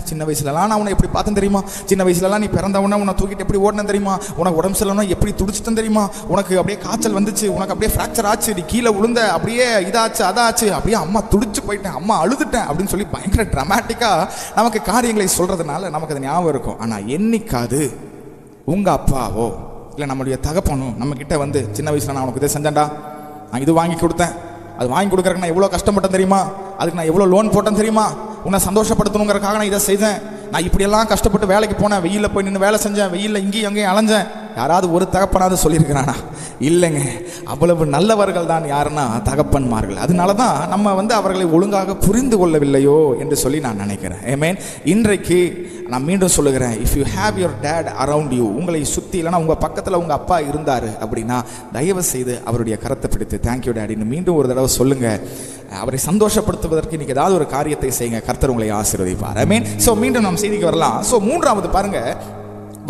சின்ன வயசுலலாம் நான் உன்னை எப்படி பார்த்தேன் தெரியுமா, சின்ன வயசுலலாம் நீ பிறந்த உடனே உன்னை தூக்கிட்டு எப்படி ஓடினேன் தெரியுமா, உனக்கு உடம்பு சரியில்லைனா எப்படி துடிச்சிட்டேன் தெரியுமா, உனக்கு அப்படியே காய்ச்சல் வந்துச்சு, உனக்கு அப்படியே ஃப்ராக்சர் ஆச்சு, நீ கீழே விழுந்த, அப்படியே இதாச்சு அதாச்சு, அப்படியே அம்மா துடிச்சு போயிட்டேன், அம்மா அழுதுட்டேன் அப்படின்னு சொல்லி பயங்கர ட்ராமாட்டிக்காக நமக்கு காரியங்களை சொல்றதுனால நமக்கு அது ஞாபகம் இருக்கும். ஆனால் என்னைக்காது உங்கள் அப்பாவோ இல்லை நம்மளுடைய தகப்பனும் நம்மக்கிட்ட சின்ன வயசில் நான் உனக்கு இதை செஞ்சேன்டா, நான் இது வாங்கி கொடுத்தேன், அது வாங்கி கொடுக்குறக்கு நான் எவ்வளோ கஷ்டப்பட்டேன் தெரியுமா, அதுக்கு நான் எவ்வளோ லோன் போட்டேன் தெரியுமா, உன்னை சந்தோஷப்படுத்தணுங்கிறக்காக நான் இதை செய்தேன், நான் இப்படியெல்லாம் கஷ்டப்பட்டு வேலைக்கு போனேன், வெயிலில் போய் நின்று வேலை செஞ்சேன், வெயிலில் இங்கேயும் அங்கேயும் அலைஞ்சேன். யாராவது ஒரு தகப்பனாவது சொல்லியிருக்கிறானா? இல்லைங்க. அவ்வளவு நல்லவர்கள் தான் யாருன்னா தகப்பன்மார்கள். அதனால தான் நம்ம அவர்களை ஒழுங்காக புரிந்து கொள்ளவில்லையோ என்று சொல்லி நான் நினைக்கிறேன். ஆமென். இன்றைக்கு நான் மீண்டும் சொல்லுகிறேன், if you have your date around you, உங்களை சுற்றி இல்லைன்னா உங்கள் பக்கத்தில் உங்கள் அப்பா இருந்தார் அப்படின்னா தயவு செய்து அவருடைய கரத்தை பிடித்து தேங்க்யூ டேடின்னு மீண்டும் ஒரு தடவை சொல்லுங்கள். அவரை சந்தோஷப்படுத்துவதற்கு இன்னைக்கு ஏதாவது ஒரு காரியத்தை செய்யுங்க, கர்த்தர் உங்களை ஆசீர்வதிப்பார். ஆமென். ஸோ மீண்டும் நம்ம செய்திக்கு வரலாம். ஸோ 3வது பாருங்க,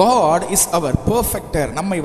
God is our perfecter. நம்மை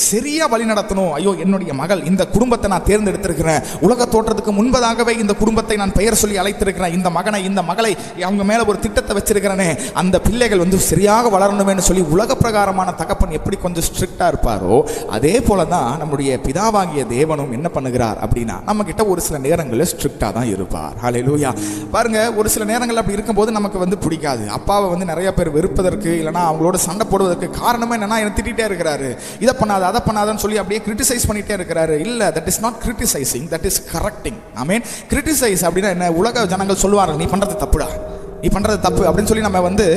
சரியா வழி நடத்தணும். ஐயோ என்னுடைய மகள், இந்த குடும்பத்தை நான் தேர்ந்தெடுத்திருக்கிறேன், உலக தோற்றத்துக்கு முன்பதாகவே இந்த குடும்பத்தை நான் பெயர் சொல்லி அழைத்திருக்கிறேன், இந்த மகனை இந்த மகளை அவங்க மேல ஒரு திட்டத்தை வச்சிருக்கிறேனே, அந்த பிள்ளைகள் சரியாக வளரணும்னு சொல்லி உலக பிரகாரமான தகப்பன் எப்படி கொஞ்சம் ஸ்ட்ரிக்டா இருப்பாரோ அதே போலதான் நம்முடைய பிதாவாகிய தேவனும் என்ன பண்ணுகிறார் அப்படின்னா நம்ம கிட்ட ஒரு சில நேரங்களில் ஸ்ட்ரிக்டா தான் இருப்பார். ஹல்லேலூயா. பாருங்க, ஒரு சில நேரங்கள் அப்படி இருக்கும்போது நமக்கு பிடிக்காது. அப்பாவை நிறைய பேர் வெறுப்பதற்கு இல்லைன்னா அவங்களோட சண்டை போடுவதற்கு காரணமே என்னன்னா, என்ன திட்டிகிட்டே இருக்கிறாரு, இதை பண்ணாத அதை பண்ணாதன்னு சொல்லி அப்படியே கிரிட்டிசைஸ் பண்ணிட்டே இருக்கிறாரு. இல்லை, that is not criticising, that is correcting. I mean criticise அப்படின்னா என்ன? உலக ஜனங்கள் சொல்லுவார்கள், நீ பண்றது தப்புடா, நீ பண்றது தப்பு அப்படின்னு சொல்லி நம்ம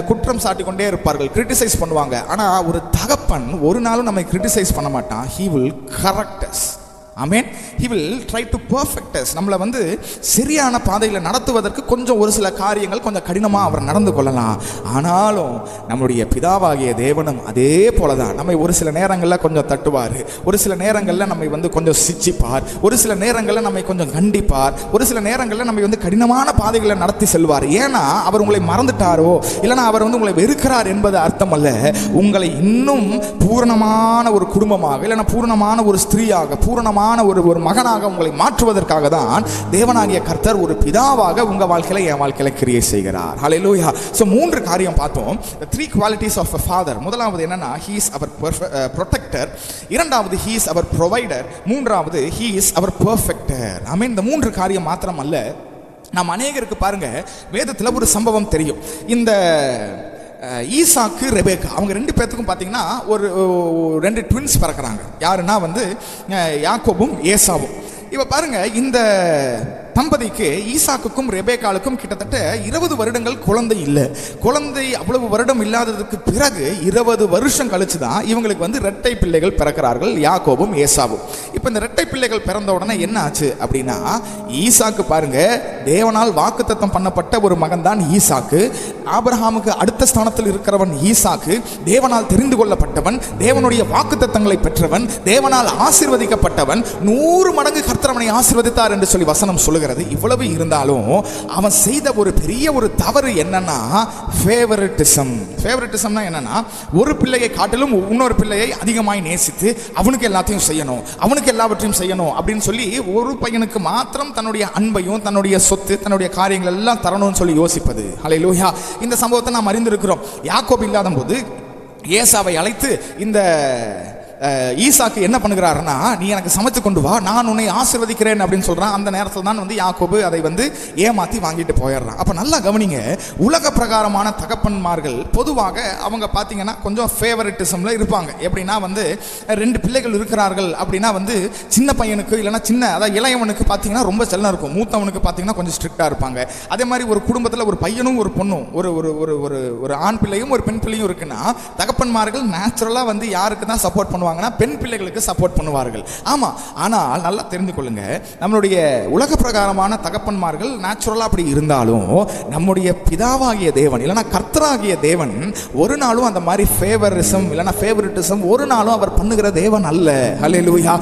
குற்றம் சாட்டி கொண்டே இருப்பார்கள், கிரிட்டிசைஸ் பண்ணுவாங்க. ஆனால் ஒரு தகப்பன் ஒரு நாளும் நம்ம கிரிட்டிசைஸ் பண்ண மாட்டான். He will correct us. Amen. He will try to perfect us. நம்மளை சரியான பாதையில் நடத்துவதற்கு கொஞ்சம் ஒரு சில காரியங்கள் கொஞ்சம் கடினமாக அவர் நடந்து கொள்ளலாம். ஆனாலும் நம்முடைய பிதாவாகிய தேவனும் அதே போலதான் நம்மை ஒரு சில நேரங்களில் கொஞ்சம் தட்டுவார், ஒரு சில நேரங்களில் நம்மை கொஞ்சம் சிச்சிப்பார், ஒரு சில நேரங்களில் நம்மை கொஞ்சம் கண்டிப்பார், ஒரு சில நேரங்களில் நம்மை கடினமான பாதைகளை நடத்தி செல்வார். ஏன்னா அவர் உங்களை மறந்துட்டாரோ இல்லைன்னா அவர் உங்களை வெறுக்கிறார் என்பது அர்த்தம் அல்ல. உங்களை இன்னும் பூரணமான ஒரு குடும்பமாக இல்லைன்னா பூரணமான ஒரு ஸ்திரீயாக பூரணமான ஒரு மகனாக உங்களை மாற்றுவதற்காக தான் தேவனாகிய கர்த்தர் ஒரு பிதாவாக உங்க வாழ்க்கையில என் வாழ்க்கையில கிரியை செய்கிறார். ஹல்லேலூயா. சோ 3 காரியம் பார்த்தோம். 3 qualities of a father. முதலாவது என்னன்னா, he is our protector. இரண்டாவது he is our provider. மூன்றாவது he is our perfecter. ஆமென். இந்த 3 காரியம் மாத்திரம் அல்ல, நாம் அநேகருக்கு பாருங்க வேதத்துல ஒரு சம்பவம் தெரியும். இந்த ஈசாக்கு ரெபேக்கா அவங்க 2 பேத்துக்கும் பார்த்தீங்கன்னா ஒரு 2 ட்வின்ஸ் பிறக்கிறாங்க. யாருன்னா யாக்கோபும் ஏசாவும். இப்போ பாருங்க, இந்த தம்பதிக்கு ஈசாக்குக்கும் ரெபேக்காளுக்கும் கிட்டத்தட்ட 20 வருடங்கள் குழந்தை இல்லை. குழந்தை அவ்வளவு வருடம் இல்லாததுக்கு பிறகு 20 வருஷம் கழிச்சு தான் இவங்களுக்கு இரட்டை பிள்ளைகள் பிறக்கிறார்கள், யாக்கோபும் ஏசாவும். இப்போ இந்த இரட்டை பிள்ளைகள் பிறந்த உடனே என்ன ஆச்சு அப்படின்னா, ஈசாக்கு பாருங்க தேவனால் வாக்குத்தத்தம் பண்ணப்பட்ட ஒரு மகன் தான் ஈசாக்கு. ஆபிரகாமுக்கு அடுத்த ஸ்தானத்தில் இருக்கிறவன் ஈசாக்கு, தேவனால் தெரிந்து கொள்ளப்பட்டவன், தேவனுடைய வாக்குத்தத்தங்களை பெற்றவன், தேவனால் ஆசீர்வதிக்கப்பட்டவன், 100 மடங்கு கர்த்தர் அவனை ஆசீர்வதித்தார் என்று சொல்லி வசனம் சொல்லுகிறது. இவ்வளவு இருந்தாலும் அவன் செய்த ஒரு பெரிய ஒரு தவறு என்னன்னா ஃபேவரிட்டிசம். ஃபேவரிட்டிசம்னா என்னன்னா, ஒரு பிள்ளையை காட்டிலும் இன்னொரு பிள்ளையை அதிகமாய் நேசித்து அவனுக்கு எல்லாத்தையும் செய்யணும், அவனுக்கு எல்லாவற்றையும் செய்யணும் அப்படின்னு சொல்லி ஒரு பையனுக்கு மாத்திரம் தன்னுடைய அன்பையும் தன்னுடைய சொத்து தன்னுடைய காரியங்கள் எல்லாம் தரணும்னு சொல்லி யோசிப்பது. ஹல்லேலூயா. இந்த சம்பவத்தை நாம் அறிந்திருக்கிறோம். யாக்கோபு இல்லாத போது ஏசாவை அழைத்து இந்த ஈசாக்கு என்ன பண்ணுகிறாருன்னா, நீ எனக்கு சமைச்சு கொண்டு வா, நான் உன்னை ஆசீர்வதிக்கிறேன் அப்படின்னு சொல்றான். அந்த நேரத்தில் தான் யாக்கோபு அதை ஏமாத்தி வாங்கிட்டு போயிடுறான். அப்ப நல்லா கவனிங்க, உலக பிரகாரமான தகப்பன்மார்கள் பொதுவாக அவங்க பார்த்தீங்கன்னா கொஞ்சம் ஃபேவரிட்டிசம்ல இருப்பாங்க. எப்படின்னா 2 பிள்ளைகள் இருக்கிறார்கள் அப்படின்னா சின்ன பையனுக்கு இல்லைன்னா அதாவது இளையவனுக்கு பார்த்தீங்கன்னா ரொம்ப செல்லம் இருக்கும், மூத்தவனுக்கு பார்த்தீங்கன்னா கொஞ்சம் ஸ்ட்ரிக்டா இருப்பாங்க. அதே மாதிரி ஒரு குடும்பத்தில் ஒரு பையனும் ஒரு பொண்ணும் ஒரு ஒரு ஒரு ஆண் பிள்ளையும் ஒரு பெண் பிள்ளையும் இருக்குன்னா தகப்பன்மார்கள் நேச்சுரலா யாருக்கு தான் சப்போர்ட் பண்ணுவாங்க, பெண் பிள்ளைகளுக்கு சப்போர்ட் பண்ணுவார்கள். ஆமா, ஆனால் நல்லா தெரிந்து கொள்ளுங்க, நம்மளுடைய உலக பிரகாரமான தகப்பன்மார்கள் நேச்சுரலா அப்படி இருந்தாலும் நம்முடைய பிதாவாகிய தேவன் இல்லைன்னா கர்த்தராகிய தேவன் ஒரு நாளும் அந்த மாதிரி ஃபேவரிசம் இல்லைன்னா ஃபேவரிட்டிசம் ஒரு நாளும் அவர் பண்ணுகிற தேவன் அல்ல. ஹல்லேலூயா.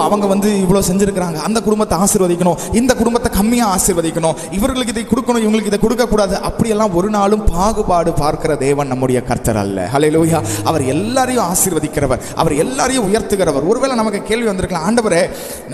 அவங்க இவ்வளவு செஞ்சிருக்கிறாங்க, அந்த குடும்பத்தை ஆசீர்வதிக்கணும், இந்த குடும்பத்தை கம்மியா ஆசீர்வதிக்கணும், இவர்களுக்கு இதை கொடுக்கணும், இவங்களுக்கு இதை கொடுக்க கூடாது, அப்படியெல்லாம் ஒரு நாளும் பாகுபாடு பார்க்கிற தேவன் நம்முடைய கர்த்தர் அல்ல. ஹல்லேலூயா. அவர் எல்லாரையும் ஆசீர்வதிக்கிறவர், அவர் எல்லாரையும் உயர்த்துகிறவர். ஒருவேளை நமக்கு கேள்வி வந்திருக்கலாம், ஆண்டவரே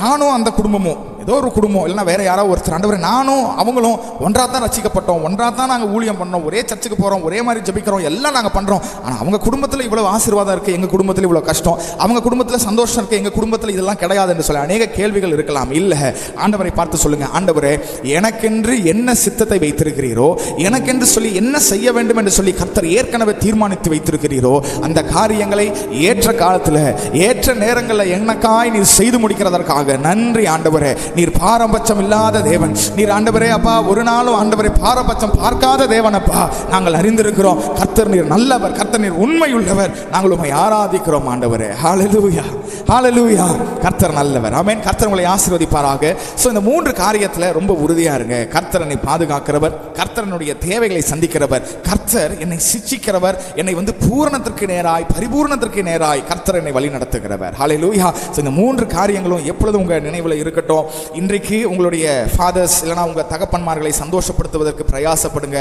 நானும் அந்த குடும்பமும் ஏதோ ஒரு குடும்பம் இல்லைன்னா வேற யாராவது ஒருத்தர், ஆண்டவரே நானும் அவங்களும் ஒன்றா தான் ரட்சிக்கப்பட்டோம், ஒன்றா தான் நாங்கள் ஊழியம் பண்ணோம், ஒரே சர்ச்சுக்கு போகிறோம், ஒரே மாதிரி ஜெபிக்கிறோம், எல்லாம் நாங்கள் பண்ணுறோம், ஆனால் அவங்க குடும்பத்தில் இவ்வளவு ஆசீர்வாதம் இருக்குது, எங்கள் குடும்பத்தில் இவ்வளோ கஷ்டம், அவங்க குடும்பத்தில் சந்தோஷம் இருக்குது, எங்கள் குடும்பத்தில் இதெல்லாம் கிடையாது என்று சொல்லி அநேக கேள்விகள் இருக்கலாம். இல்லை, ஆண்டவரை பார்த்து சொல்லுங்க, ஆண்டவரே எனக்கென்று என்ன சித்தத்தை வைத்திருக்கிறீரோ, எனக்கென்று சொல்லி என்ன செய்ய வேண்டும் என்று சொல்லி கர்த்தர் ஏற்கனவே தீர்மானித்து வைத்திருக்கிறீரோ அந்த காரியங்களை ஏற்ற காலத்தில் ஏற்ற நேரங்களில் எனக்காய் நீர் செய்து முடிக்கிறதற்காக நன்றி ஆண்டவரே. நீர் பாரபட்சம் இல்லாத தேவன், நீர் ஆண்டவரே அப்பா ஒரு நாளும் ஆண்டவரே பாரபட்சம் பார்க்காத தேவன் அப்பா. நாங்கள் அறிந்திருக்கிறோம் கர்த்தர் நீர் நல்லவர், கர்த்தர் நீர் உண்மையுள்ளவர், நாங்கள் உம்மை ஆராதிக்கிறோம் ஆண்டவரே. ஹல்லேலூயா, ஹல்லேலூயா. கர்த்தர் நல்லவர். ஆமென். கர்த்தர் உங்களை ஆசீர்வதிப்பாராக. ஸோ இந்த 3 காரியத்தில் ரொம்ப உறுதியா இருங்க. கர்த்தர் என்னை பாதுகாக்கிறவர், கர்த்தர் என்னுடைய தேவைகளை சந்திக்கிறவர், கர்த்தர் என்னை சிட்சிக்கிறவர், என்னை பூரணத்திற்கு நேராய் பரிபூர்ணத்திற்கு நேராய் கர்த்தர் என்னை வழி நடத்துகிறவர். ஹல்லேலூயா. ஸோ இந்த 3 காரியங்களும் எப்பொழுதும் உங்கள் நினைவில் இருக்கட்டும். இன்றைக்கு உங்களுடைய ஃபாதர்ஸ் இல்லைனா உங்கள் தகப்பன்மார்களை சந்தோஷப்படுத்துவதற்கு பிரயாசப்படுங்க,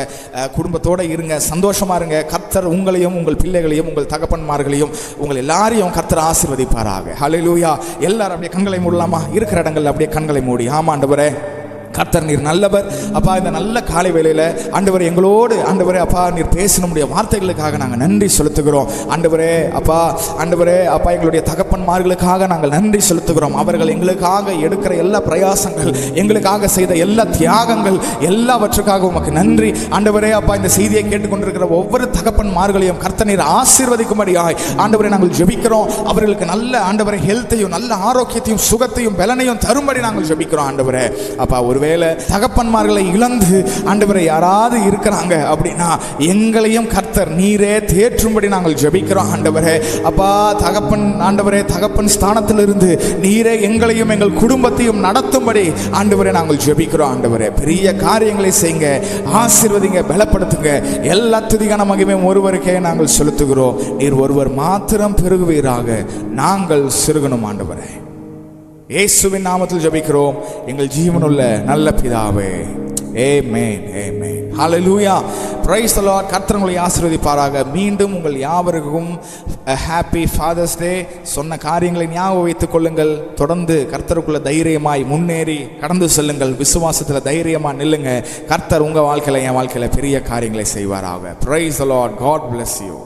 குடும்பத்தோடு இருங்க, சந்தோஷமா இருங்க. கர்த்தர் உங்களையும் உங்கள் பிள்ளைகளையும் உங்கள் தகப்பன்மார்களையும் உங்கள் எல்லாரையும் கர்த்தர் ஆசீர்வதிப்பாராக. ஹல்லேலூயா. எல்லாரும் அப்படியே கண்களை மூடலாமா? இருக்கிற இடங்கள்ல அப்படியே கண்களை மூடி, ஆமா ஆண்டவரே கர்த்தர் நீர் நல்லவர் அப்பா. இந்த நல்ல காலை வேளையில் ஆண்டவரே எங்களோடு ஆண்டவரே அப்பா நீர் பேசினுடைய வார்த்தைகளுக்காக நாங்கள் நன்றி செலுத்துகிறோம் ஆண்டவரே அப்பா. ஆண்டவரே அப்பா எங்களுடைய தகப்பன்மார்களுக்காக நாங்கள் நன்றி செலுத்துகிறோம். அவர்கள் எங்களுக்காக எடுக்கிற எல்லா பிரயாசங்கள், எங்களுக்காக செய்த எல்லா தியாகங்கள் எல்லாவற்றுக்காக உமக்கு நன்றி ஆண்டவரே அப்பா. இந்த செய்தியை கேட்டுக்கொண்டிருக்கிற ஒவ்வொரு தகப்பன்மார்களையும் கர்த்தர் நீர் ஆசீர்வதிக்கும்படியாய் ஆண்டவரே நாங்கள் ஜெபிக்கிறோம். அவர்களுக்கு நல்ல ஆண்டவரே ஹெல்த்தையும் நல்ல ஆரோக்கியத்தையும் சுகத்தையும் பலனையும் தரும்படி நாங்கள் ஜெபிக்கிறோம் ஆண்டவரே அப்பா. ஒருவேளை தகப்பன்மார்களை இழந்து ஆண்டவரை யாராவது இருக்கிறாங்க அப்படின்னா எங்களையும் கர்த்தர் நீரே தேற்றும்படி நாங்கள் ஜெபிக்கிறோம் ஆண்டவரே அப்பா. தகப்பன் ஆண்டவரே தகப்பன் ஸ்தானத்திலிருந்து நீரே எங்களையும் எங்கள் குடும்பத்தையும் நடத்தும்படி ஆண்டவரே நாங்கள் ஜெபிக்கிறோம் ஆண்டவரே. பெரிய காரியங்களை செய்யுங்க, ஆசீர்வதிங்க, பலப்படுத்துங்க. எல்லா துதிக்கான மகிமையும் ஒருவருக்கே நாங்கள் செலுத்துகிறோம். நீர் ஒருவர் மாத்திரம் பெருகுவீராக, நாங்கள் சிறுகணும் ஆண்டவரே. இயேசுவின் நாமத்தில் ஜெபிக்கிறோம் எங்கள் ஜீவனுள்ள நல்ல பிதாவே. Amen, amen. Hallelujah. Praise the lord. கர்த்தர் உங்களை ஆசீர்வதிப்பாராக. மீண்டும் உங்கள் யாவருக்கும் ஹாப்பி ஃபாதர்ஸ் டே. சொன்ன காரியங்களை ஞாபகம் வைத்துக் கொள்ளுங்கள். தொடர்ந்து கர்த்தருக்குள்ள தைரியமாய் முன்னேறி கடந்து செல்லுங்கள். விசுவாசத்தில் தைரியமா நில்லுங்க. கர்த்தர் உங்க வாழ்க்கையில என் வாழ்க்கையில பெரிய காரியங்களை செய்வாராக. Praise the Lord. God bless you.